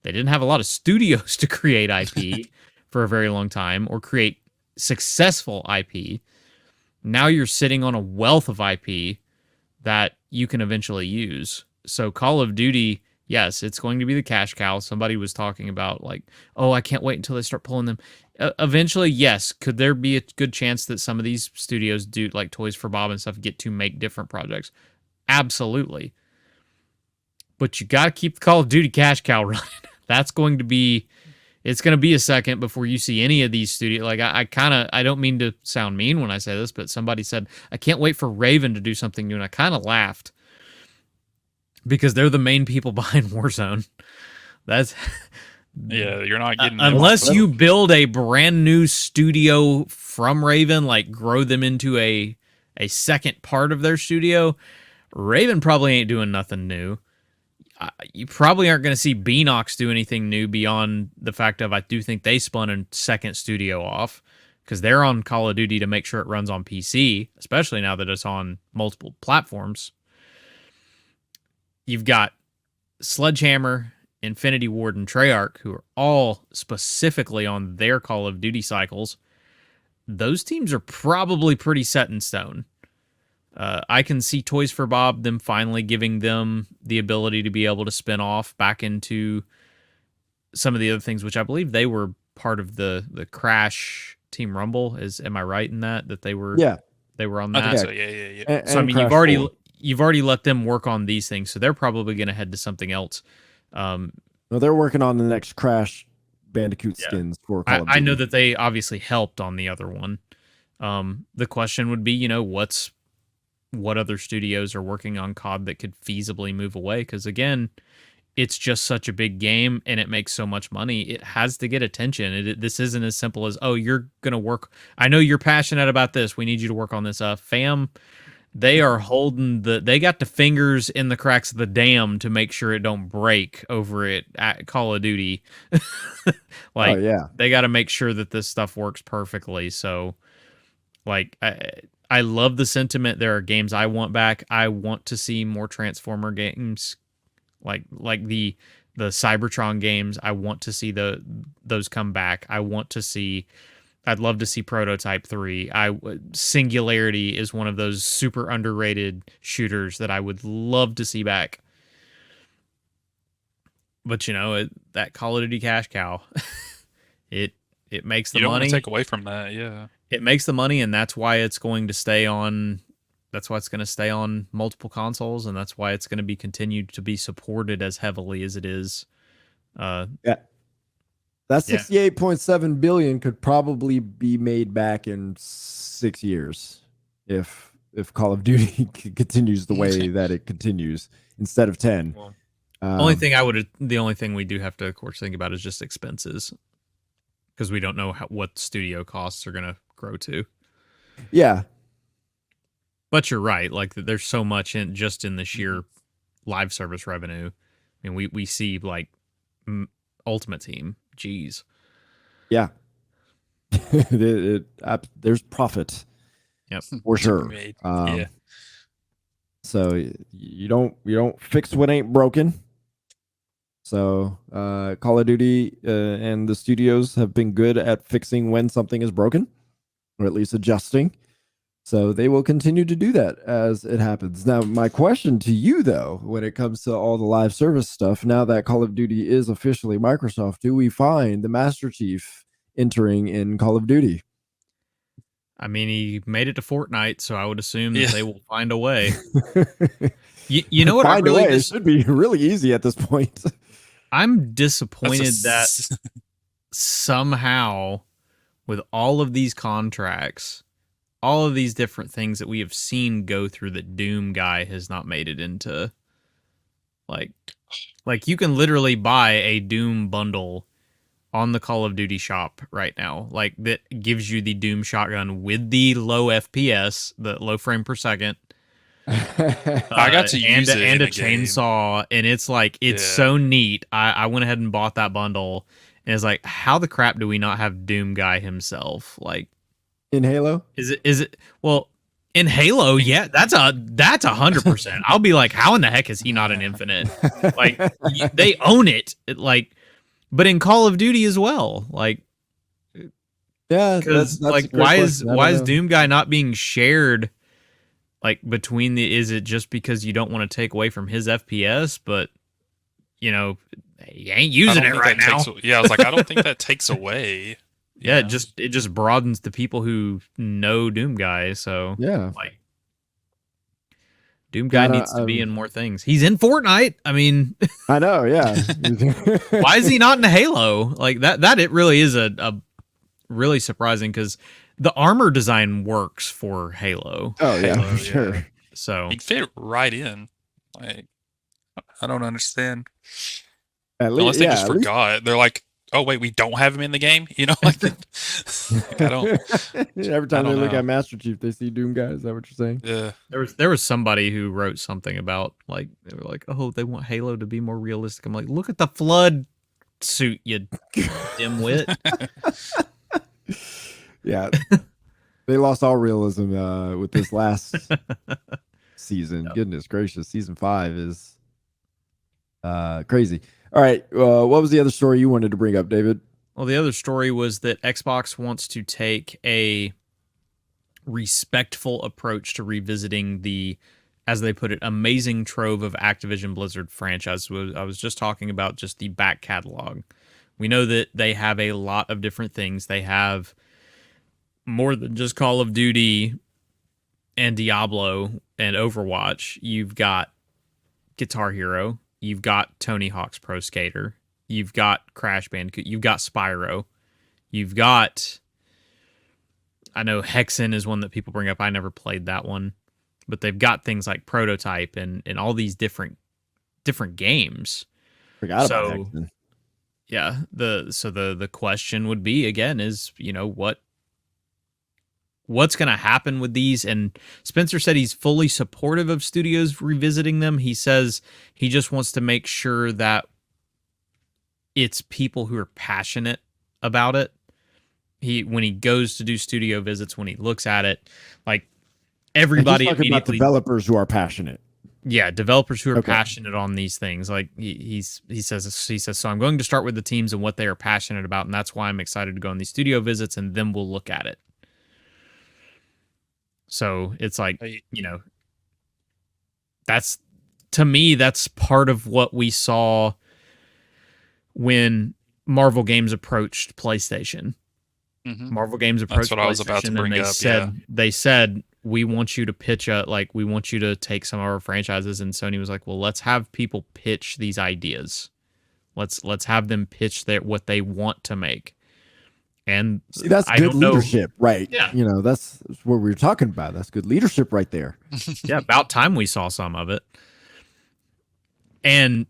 [SPEAKER 1] They didn't have a lot of studios to create IP for a very long time, or create successful IP. Now you're sitting on a wealth of IP that you can eventually use. So Call of Duty, yes, it's going to be the cash cow. Somebody was talking about like, oh, I can't wait until they start pulling them. Eventually, yes. Could there be a good chance that some of these studios do, like Toys for Bob and stuff, get to make different projects? Absolutely. But you got to keep the Call of Duty cash cow running. It's going to be a second before you see any of these studios. Like I don't mean to sound mean when I say this, but somebody said, I can't wait for Raven to do something new. And I kind of laughed, because they're the main people behind Warzone.
[SPEAKER 2] You're not getting
[SPEAKER 1] unless you build a brand new studio from Raven, like grow them into a second part of their studio. Raven probably ain't doing nothing new. You probably aren't going to see Beanox do anything new beyond the fact of, I do think they spun a second studio off, because they're on Call of Duty to make sure it runs on PC, especially now that it's on multiple platforms. You've got Sledgehammer, Infinity Ward, and Treyarch, who are all specifically on their Call of Duty cycles. Those teams are probably pretty set in stone. I can see Toys for Bob, them finally giving them the ability to be able to spin off back into some of the other things, which I believe they were part of the Crash Team Rumble. Am I right in that they were?
[SPEAKER 3] Yeah,
[SPEAKER 1] they were on that.
[SPEAKER 2] I think so. Yeah.
[SPEAKER 1] So I mean, you've already let them work on these things, so they're probably going to head to something else.
[SPEAKER 3] No, they're working on the next Crash Bandicoot skins for Call of Duty.
[SPEAKER 1] I know that they obviously helped on the other one. The question would be, what other studios are working on COD that could feasibly move away? Because again, it's just such a big game and it makes so much money. It has to get attention. This isn't as simple as, oh, you're going to work. I know you're passionate about this. We need you to work on this. Fam, they are holding they got the fingers in the cracks of the dam to make sure it don't break over it at Call of Duty. Like,
[SPEAKER 3] Oh yeah.
[SPEAKER 1] they got to make sure that this stuff works perfectly. So, like, I love the sentiment. There are games I want back. I want to see more Transformer games, like the Cybertron games. I want to see those come back. I'd love to see Prototype 3. Singularity is one of those super underrated shooters that I would love to see back. But that Call of Duty cash cow, it makes the
[SPEAKER 2] You don't want
[SPEAKER 1] money.
[SPEAKER 2] to take away from that, yeah.
[SPEAKER 1] It makes the money, and that's why it's going to stay on. That's why it's going to stay on multiple consoles, and that's why it's going to be continued to be supported as heavily as it is.
[SPEAKER 3] Yeah. That 68.7 billion could probably be made back in 6 years if Call of Duty continues the way that it continues instead of 10.
[SPEAKER 1] Well, the only thing we do have to, of course, think about is just expenses, because we don't know what studio costs are going to grow to.
[SPEAKER 3] Yeah.
[SPEAKER 1] But you're right. Like, there's so much in the sheer live service revenue. I mean, we see like Ultimate Team. Jeez.
[SPEAKER 3] Yeah. There's profit.
[SPEAKER 1] Yep.
[SPEAKER 3] For sure.
[SPEAKER 2] Yeah.
[SPEAKER 3] So you don't fix what ain't broken. So Call of Duty and the studios have been good at fixing when something is broken, or at least adjusting. So they will continue to do that as it happens. Now, my question to you, though, when it comes to all the live service stuff, now that Call of Duty is officially Microsoft, do we find the Master Chief entering in Call of Duty?
[SPEAKER 1] I mean, he made it to Fortnite, so I would assume that they will find a way. You know what?
[SPEAKER 3] Find a way. It should be really easy at this point.
[SPEAKER 1] I'm disappointed that somehow, with all of these contracts, all of these different things that we have seen go through, that Doom guy has not made it into. Like you can literally buy a Doom bundle on the Call of Duty shop right now. Like, that gives you the Doom shotgun with the low FPS, the low frame per second.
[SPEAKER 2] I got to use it
[SPEAKER 1] and
[SPEAKER 2] in
[SPEAKER 1] a chainsaw, and it's like, it's so neat. I went ahead and bought that bundle, and it's like, how the crap do we not have Doom guy himself? Like,
[SPEAKER 3] in Halo?
[SPEAKER 1] Is it well, in Halo, yeah, that's 100%. I'll be like, how in the heck is he not an Infinite? Like, they own it. Like, but in Call of Duty as well. Like,
[SPEAKER 3] yeah,
[SPEAKER 1] because like, why is Doom guy not being shared? Like, between is it just because you don't want to take away from his FPS? But you ain't using it right now.
[SPEAKER 2] I was like, I don't think that takes away.
[SPEAKER 1] Yeah, it just broadens the people who know Doom guy. So
[SPEAKER 3] yeah,
[SPEAKER 1] like, Doom guy needs to be in more things. He's in Fortnite. I mean,
[SPEAKER 3] I know. Yeah.
[SPEAKER 1] Why is he not in Halo? Like that it really is a really surprising, because the armor design works for Halo.
[SPEAKER 3] Oh yeah,
[SPEAKER 2] Halo,
[SPEAKER 3] for sure.
[SPEAKER 1] So
[SPEAKER 2] he'd fit right in. Like, I don't understand.
[SPEAKER 3] Unless
[SPEAKER 2] they just forgot. They're like, oh wait, we don't have him in the game. Like, I don't.
[SPEAKER 3] Every time they look at Master Chief, they see Doom guy. Is that what you're saying?
[SPEAKER 2] Yeah.
[SPEAKER 1] There was somebody who wrote something about, like, they were like, oh, they want Halo to be more realistic. I'm like, look at the flood suit, you dimwit.
[SPEAKER 3] Yeah, they lost all realism with this last season. Yep. Goodness gracious, season 5 is crazy. All right, what was the other story you wanted to bring up, David?
[SPEAKER 1] Well, the other story was that Xbox wants to take a respectful approach to revisiting the, as they put it, amazing trove of Activision Blizzard franchise. I was just talking about just the back catalog. We know that they have a lot of different things. They have more than just Call of Duty and Diablo and Overwatch. You've got Guitar Hero. You've got Tony Hawk's Pro Skater. You've got Crash Bandicoot. You've got Spyro. You've got, I know Hexen is one that people bring up. I never played that one. But they've got things like Prototype and all these different games.
[SPEAKER 3] Forgot about Hexen.
[SPEAKER 1] Yeah. The question would be, again, is, what what's going to happen with these. And Spencer said he's fully supportive of studios revisiting them. He says he just wants to make sure that it's people who are passionate about it. When he goes to do studio visits, when he looks at it, like everybody
[SPEAKER 3] talking about
[SPEAKER 1] immediately,
[SPEAKER 3] developers who are passionate.
[SPEAKER 1] yeah, developers who are passionate on these things. Like he says, so I'm going to start with the teams and what they are passionate about, and that's why I'm excited to go on these studio visits, and then we'll look at it. So it's like, that's, to me, that's part of what we saw when Marvel Games approached PlayStation.
[SPEAKER 2] Mm-hmm.
[SPEAKER 1] Marvel Games approached
[SPEAKER 2] PlayStation, I was about to bring up.
[SPEAKER 1] They said, we want you to pitch we want you to take some of our franchises, and Sony was like, well, let's have people pitch these ideas. Let's have them pitch what they want to make. And
[SPEAKER 3] see, that's good leadership, right?
[SPEAKER 1] Yeah.
[SPEAKER 3] That's what we were talking about. That's good leadership right there.
[SPEAKER 1] Yeah, about time we saw some of it. And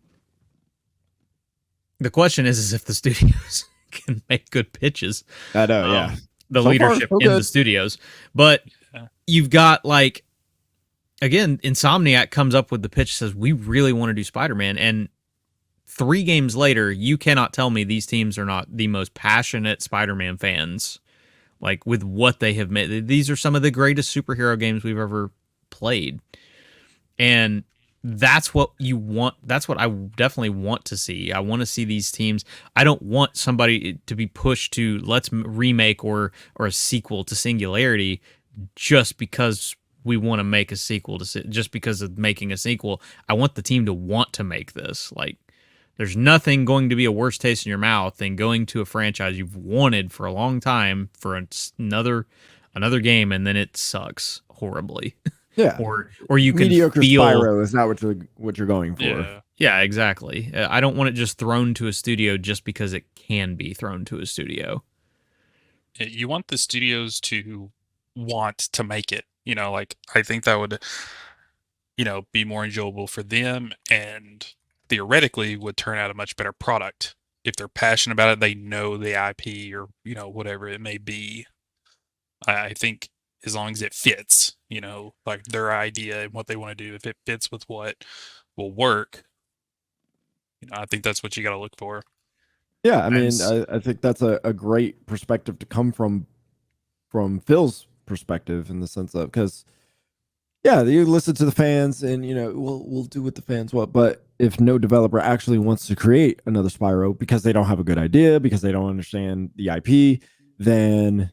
[SPEAKER 1] the question is if the studios can make good pitches.
[SPEAKER 3] I know, yeah.
[SPEAKER 1] The leadership in the studios. But you've got, like, again, Insomniac comes up with the pitch, says, we really want to do Spider-Man. And 3 games later, you cannot tell me these teams are not the most passionate Spider-Man fans, like, with what they have made. These are some of the greatest superhero games we've ever played. And that's what you want. That's what I definitely want to see. I want to see these teams. I don't want somebody to be pushed to let's remake or a sequel to Singularity just because we want to make a sequel just because of making a sequel. I want the team to want to make this. Like, there's nothing going to be a worse taste in your mouth than going to a franchise you've wanted for a long time for another game, and then it sucks horribly.
[SPEAKER 3] Yeah,
[SPEAKER 1] or you can
[SPEAKER 3] mediocre
[SPEAKER 1] feel
[SPEAKER 3] Spyro is not what you're going for.
[SPEAKER 1] Yeah, exactly. I don't want it just thrown to a studio just because it can be thrown to a studio.
[SPEAKER 2] You want the studios to want to make it. Like, I think that would, be more enjoyable for them, and theoretically would turn out a much better product. If they're passionate about it, they know the IP or, whatever it may be. I think as long as it fits, like their idea and what they want to do, if it fits with what will work, I think that's what you got to look for.
[SPEAKER 3] Yeah, I mean, I think that's a great perspective to come from Phil's perspective, in the sense of, because you listen to the fans and we'll do what the fans want, but if no developer actually wants to create another Spyro because they don't have a good idea, because they don't understand the IP, then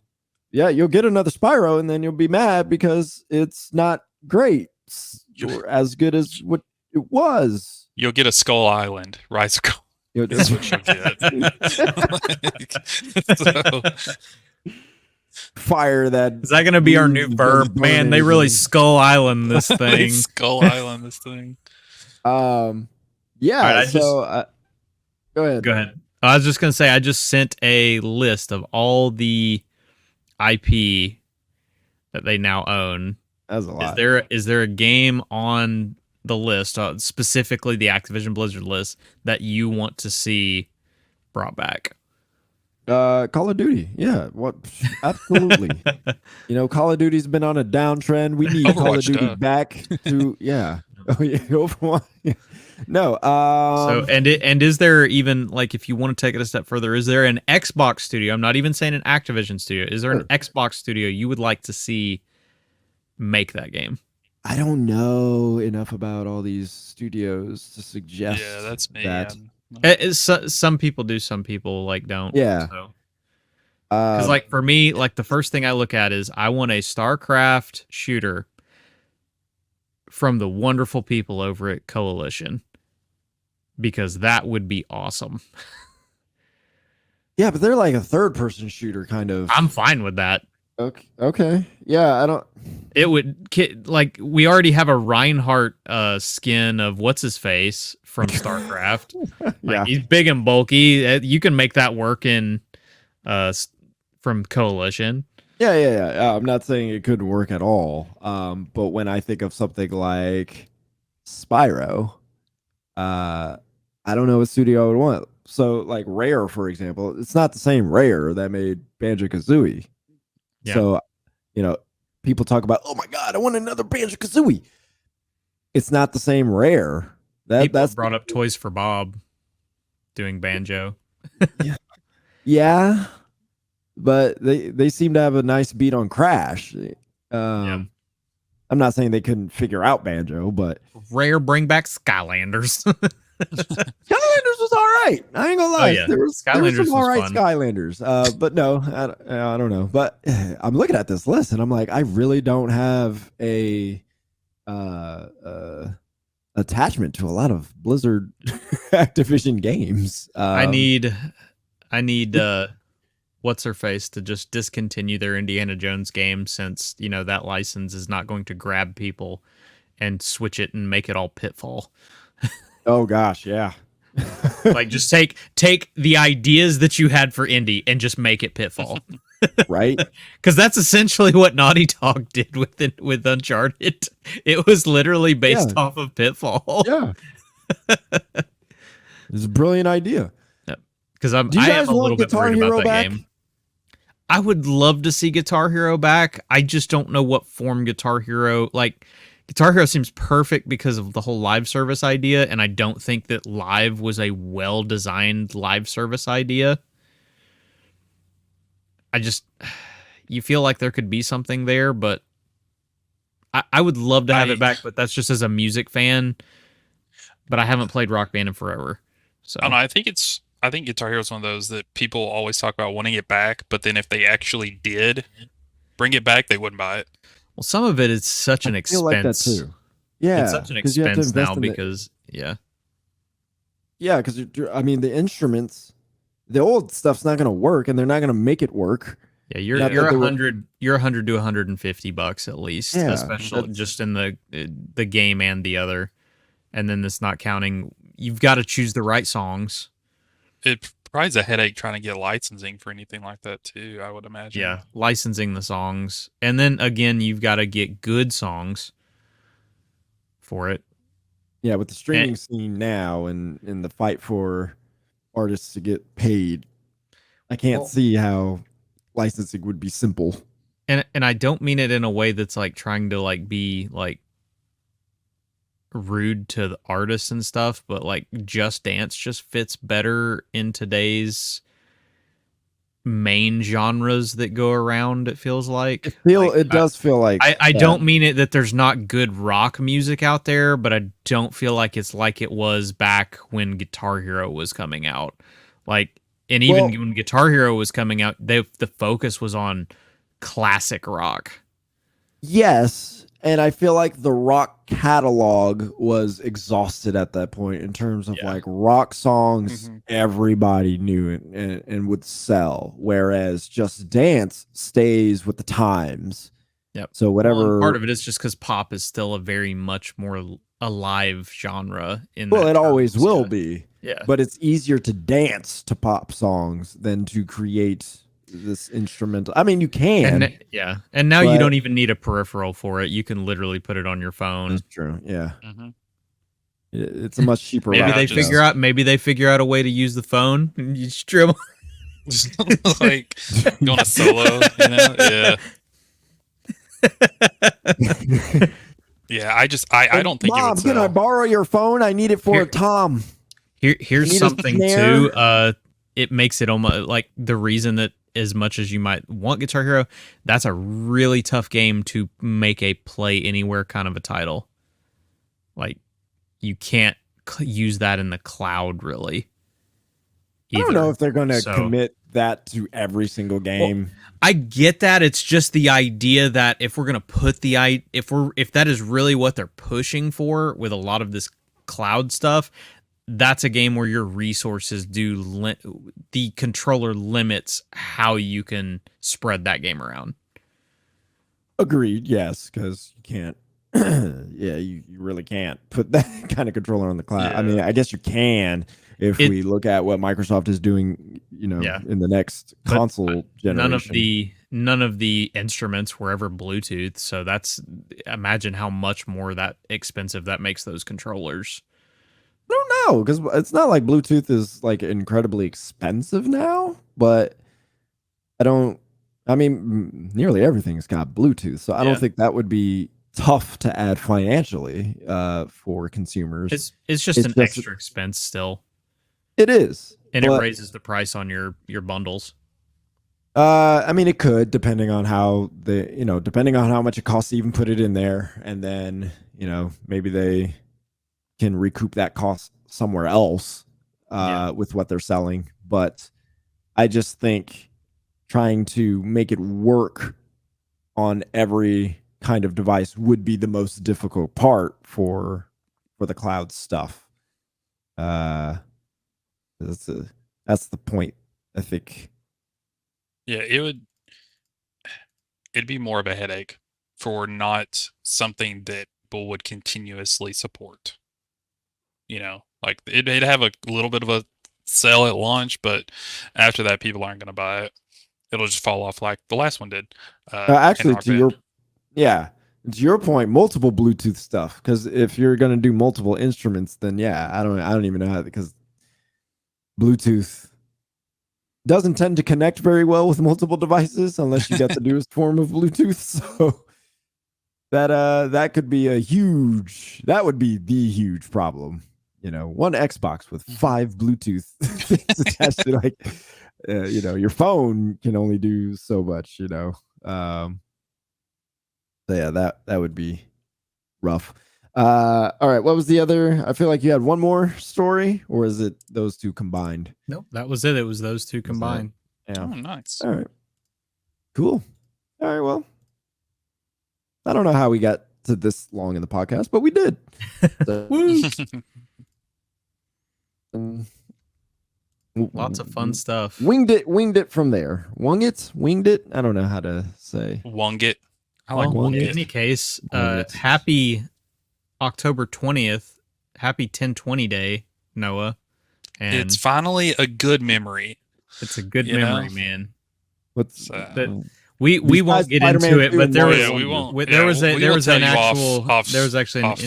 [SPEAKER 3] you'll get another Spyro and then you'll be mad because it's not great or as good as what it was.
[SPEAKER 2] You'll get a Skull Island, Rise of Skull. That's what you'll get.
[SPEAKER 3] Fire that.
[SPEAKER 1] Is that going to be our new verb? Man, they really Skull Island this thing.
[SPEAKER 2] Skull Island this thing.
[SPEAKER 3] Yeah.
[SPEAKER 1] Right,
[SPEAKER 3] go ahead.
[SPEAKER 1] Go ahead. I was just going to say, I just sent a list of all the IP that they now own.
[SPEAKER 3] That's a lot.
[SPEAKER 1] Is there a game on the list, specifically the Activision Blizzard list, that you want to see brought back?
[SPEAKER 3] Call of Duty. Yeah, what? Absolutely. Call of Duty's been on a downtrend. We need Call of Duty back to Overwatch. No.
[SPEAKER 1] So is there even, like, if you want to take it a step further, is there an Xbox studio? I'm not even saying an Activision studio. Is there an Xbox studio you would like to see make that game?
[SPEAKER 3] I don't know enough about all these studios to suggest.
[SPEAKER 2] Yeah, that's me.
[SPEAKER 1] That. Some people do, some people don't.
[SPEAKER 3] Yeah.
[SPEAKER 1] So. Because like for me, like the first thing I look at is I want a StarCraft shooter from the wonderful people over at Coalition, because that would be awesome.
[SPEAKER 3] Yeah, but they're like a third-person shooter kind of.
[SPEAKER 1] I'm fine with that.
[SPEAKER 3] Okay. Yeah, I don't.
[SPEAKER 1] It would, like, we already have a Reinhardt skin of what's his face from StarCraft. Like, he's big and bulky. You can make that work in from Coalition.
[SPEAKER 3] Yeah. I'm not saying it couldn't work at all. But when I think of something like Spyro, I don't know what studio I would want. So, like Rare, for example, it's not the same Rare that made Banjo-Kazooie. Yeah. So you know, people talk about, oh my God, I want another Banjo-Kazooie. It's not the same Rare.
[SPEAKER 1] People
[SPEAKER 3] That's
[SPEAKER 1] brought up Toys for Bob doing banjo.
[SPEAKER 3] yeah, but they seem to have a nice beat on Crash.
[SPEAKER 1] Yeah.
[SPEAKER 3] I'm not saying they couldn't figure out Banjo, but
[SPEAKER 1] Rare bring back Skylanders.
[SPEAKER 3] Skylanders was all right. I ain't gonna lie.
[SPEAKER 1] yeah.
[SPEAKER 3] There was
[SPEAKER 1] Skylanders
[SPEAKER 3] some all
[SPEAKER 1] was
[SPEAKER 3] right
[SPEAKER 1] fun.
[SPEAKER 3] Skylanders. But no, I don't know. But I'm looking at this list and I'm like, I really don't have a attachment to a lot of Blizzard Activision games.
[SPEAKER 1] I need what's her face to just discontinue their Indiana Jones game, since that license is not going to grab people and switch it and make it all Pitfall.
[SPEAKER 3] Oh gosh, yeah.
[SPEAKER 1] Like, just take the ideas that you had for Indy and just make it Pitfall.
[SPEAKER 3] Right?
[SPEAKER 1] Because that's essentially what Naughty Dog did with Uncharted. It was literally based off of Pitfall.
[SPEAKER 3] Yeah. It's a brilliant idea.
[SPEAKER 1] Because
[SPEAKER 3] Do you
[SPEAKER 1] I
[SPEAKER 3] guys
[SPEAKER 1] am a
[SPEAKER 3] want
[SPEAKER 1] little bit
[SPEAKER 3] Guitar
[SPEAKER 1] worried
[SPEAKER 3] Hero
[SPEAKER 1] about that
[SPEAKER 3] back?
[SPEAKER 1] game. I would love to see Guitar Hero back. I just don't know what form Guitar Hero seems perfect because of the whole live service idea, and I don't think that live was a well-designed live service idea. You feel like there could be something there, but I would love to have it back, but that's just as a music fan. But I haven't played Rock Band in forever. So
[SPEAKER 2] I don't know. I think Guitar Hero is one of those that people always talk about wanting it back, but then if they actually did bring it back, they wouldn't buy it.
[SPEAKER 1] Well, some of it is such an
[SPEAKER 3] I
[SPEAKER 1] expense.
[SPEAKER 3] feel like that too. Yeah,
[SPEAKER 1] It's such an
[SPEAKER 3] 'cause you have to
[SPEAKER 1] expense
[SPEAKER 3] invest
[SPEAKER 1] now
[SPEAKER 3] in the-
[SPEAKER 1] because
[SPEAKER 3] yeah, because I mean the instruments, the old stuff's not going to work, and they're not going to make it work.
[SPEAKER 1] yeah, you're
[SPEAKER 3] Not that they were-
[SPEAKER 1] $100 to $150 at least,
[SPEAKER 3] Yeah,
[SPEAKER 1] especially
[SPEAKER 3] that's-
[SPEAKER 1] just in the game and the other, and then that's not counting. You've got to choose the right songs.
[SPEAKER 2] It provides a headache trying to get licensing for anything like that too, I would imagine.
[SPEAKER 1] Yeah, licensing the songs, and then again, you've got to get good songs for it.
[SPEAKER 3] Yeah, with the streaming scene now and the fight for artists to get paid, I can't see how licensing would be simple.
[SPEAKER 1] And I don't mean it in a way that's like trying to like be like rude to the artists and stuff, but like Just Dance just fits better in today's main genres that go around. It feels like
[SPEAKER 3] It does feel like
[SPEAKER 1] I don't mean it that there's not good rock music out there, but I don't feel like it's like it was back when Guitar Hero was coming out. Like, and even when Guitar Hero was coming out, the focus was on classic rock.
[SPEAKER 3] Yes, and I feel like the rock catalog was exhausted at that point in terms of like rock songs everybody knew and would sell, whereas Just Dance stays with the times.
[SPEAKER 1] Yep.
[SPEAKER 3] So whatever.
[SPEAKER 1] Part of it is just because pop is still a very much more alive genre.
[SPEAKER 3] It always will be.
[SPEAKER 1] Yeah.
[SPEAKER 3] But it's easier to dance to pop songs than to create this instrumental. I mean, you can.
[SPEAKER 1] And now you don't even need a peripheral for it. You can literally put it on your phone.
[SPEAKER 3] That's true. Yeah. It's a much cheaper.
[SPEAKER 1] Maybe they figure out a way to use the phone. And you strum
[SPEAKER 2] like going a solo, Yeah. Yeah, I don't think
[SPEAKER 3] Mom,
[SPEAKER 2] it would sell.
[SPEAKER 3] can I borrow your phone? I need it for a Tom.
[SPEAKER 1] Here's something too. It makes it almost like the reason that as much as you might want Guitar Hero, that's a really tough game to make a play anywhere kind of a title. Like, you can't use that in the cloud really.
[SPEAKER 3] Either. I don't know if they're going to commit that to every single game.
[SPEAKER 1] Well, I get that. It's just the idea that if we're going to put if that is really what they're pushing for with a lot of this cloud stuff, that's a game where your resources the controller limits how you can spread that game around.
[SPEAKER 3] Agreed. Yes, because you can't. You really can't put that kind of controller on the cloud. Yeah. I mean, I guess you can if we look at what Microsoft is doing, in the next console generation.
[SPEAKER 1] None of the instruments were ever Bluetooth, so imagine how much more that expensive that makes those controllers.
[SPEAKER 3] I don't know, because it's not like Bluetooth is like incredibly expensive now, but I don't I mean, nearly everything's got Bluetooth, so I don't
[SPEAKER 2] Yeah.
[SPEAKER 3] think that would be tough to add financially for consumers.
[SPEAKER 1] It's just
[SPEAKER 3] It's
[SPEAKER 1] an
[SPEAKER 3] just-
[SPEAKER 1] extra expense still,
[SPEAKER 3] It is,
[SPEAKER 1] and it
[SPEAKER 3] but,
[SPEAKER 1] raises the price on your bundles.
[SPEAKER 3] I mean, it could, depending on how depending on how much it costs to even put it in there, and then maybe they can recoup that cost somewhere else with what they're selling. But I just think trying to make it work on every kind of device would be the most difficult part for the cloud stuff. That's the point, I think.
[SPEAKER 2] Yeah, it'd be more of a headache for not something that people would continuously support. Like it'd have a little bit of a sell at launch, but after that, people aren't going to buy it. It'll just fall off like the last one did.
[SPEAKER 3] Actually,
[SPEAKER 2] in our opinion.
[SPEAKER 3] to your point, multiple Bluetooth stuff. Because if you're going to do multiple instruments, then I don't even know how, because Bluetooth doesn't tend to connect very well with multiple devices unless you got the newest form of Bluetooth. So that could be that would be the huge problem. One Xbox with 5 Bluetooth things attached to, like, your phone can only do so much. So yeah, that would be rough. All right, what was the other? I feel like you had one more story, or is it those two combined?
[SPEAKER 1] Nope, that was it. It was those two combined.
[SPEAKER 3] Yeah.
[SPEAKER 2] Oh, nice.
[SPEAKER 3] All right. Cool. All right. Well, I don't know how we got to this long in the podcast, but we did. So,
[SPEAKER 1] Woo! Lots of fun stuff.
[SPEAKER 3] Winged it from there. Winged it. I don't know how to say.
[SPEAKER 2] Wung it. I like
[SPEAKER 1] Well,
[SPEAKER 2] wung
[SPEAKER 1] in
[SPEAKER 2] it.
[SPEAKER 1] any case,
[SPEAKER 3] Wung it.
[SPEAKER 1] happy October 20th. Happy 1020 day, Noah. And
[SPEAKER 2] It's finally a good memory.
[SPEAKER 1] it's a good
[SPEAKER 2] you
[SPEAKER 1] memory,
[SPEAKER 2] know?
[SPEAKER 1] man.
[SPEAKER 3] What's
[SPEAKER 1] But we
[SPEAKER 3] Besides
[SPEAKER 1] won't get
[SPEAKER 3] Spider-Man
[SPEAKER 1] into it,
[SPEAKER 3] 2
[SPEAKER 1] but
[SPEAKER 3] and
[SPEAKER 1] there was
[SPEAKER 3] Mario
[SPEAKER 2] we won't.
[SPEAKER 1] there was
[SPEAKER 2] we
[SPEAKER 1] there
[SPEAKER 2] will
[SPEAKER 1] was
[SPEAKER 2] tell
[SPEAKER 1] an
[SPEAKER 2] you
[SPEAKER 1] actual
[SPEAKER 2] off-
[SPEAKER 1] there was actually
[SPEAKER 2] off-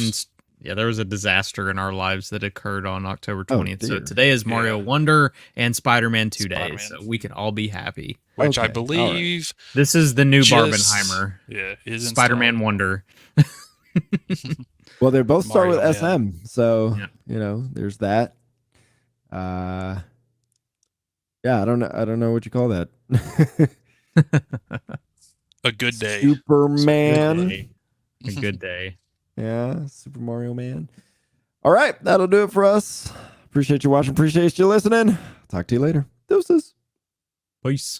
[SPEAKER 1] there was a disaster in our lives that occurred on October
[SPEAKER 3] Oh,
[SPEAKER 1] 20th. So
[SPEAKER 3] dear.
[SPEAKER 1] today is Mario
[SPEAKER 2] Yeah.
[SPEAKER 1] Wonder and Spider-Man 2 days,
[SPEAKER 2] Spider-Man.
[SPEAKER 1] so we can all be happy.
[SPEAKER 2] which I
[SPEAKER 3] Okay, all right.
[SPEAKER 2] believe
[SPEAKER 1] This is the new
[SPEAKER 2] just-
[SPEAKER 1] Barbenheimer,
[SPEAKER 2] is in
[SPEAKER 1] Spider-Man
[SPEAKER 2] stone.
[SPEAKER 1] Wonder.
[SPEAKER 3] Well, they both start
[SPEAKER 2] Mario
[SPEAKER 3] with
[SPEAKER 2] Man.
[SPEAKER 3] SM, so
[SPEAKER 1] Yeah.
[SPEAKER 3] there's that. Yeah, I don't know what you call that.
[SPEAKER 2] A good day.
[SPEAKER 3] Superman.
[SPEAKER 1] A good day.
[SPEAKER 3] Yeah, Super Mario Man. All right, that'll do it for us. Appreciate you watching. Appreciate you listening. Talk to you later. Deuces.
[SPEAKER 1] Peace.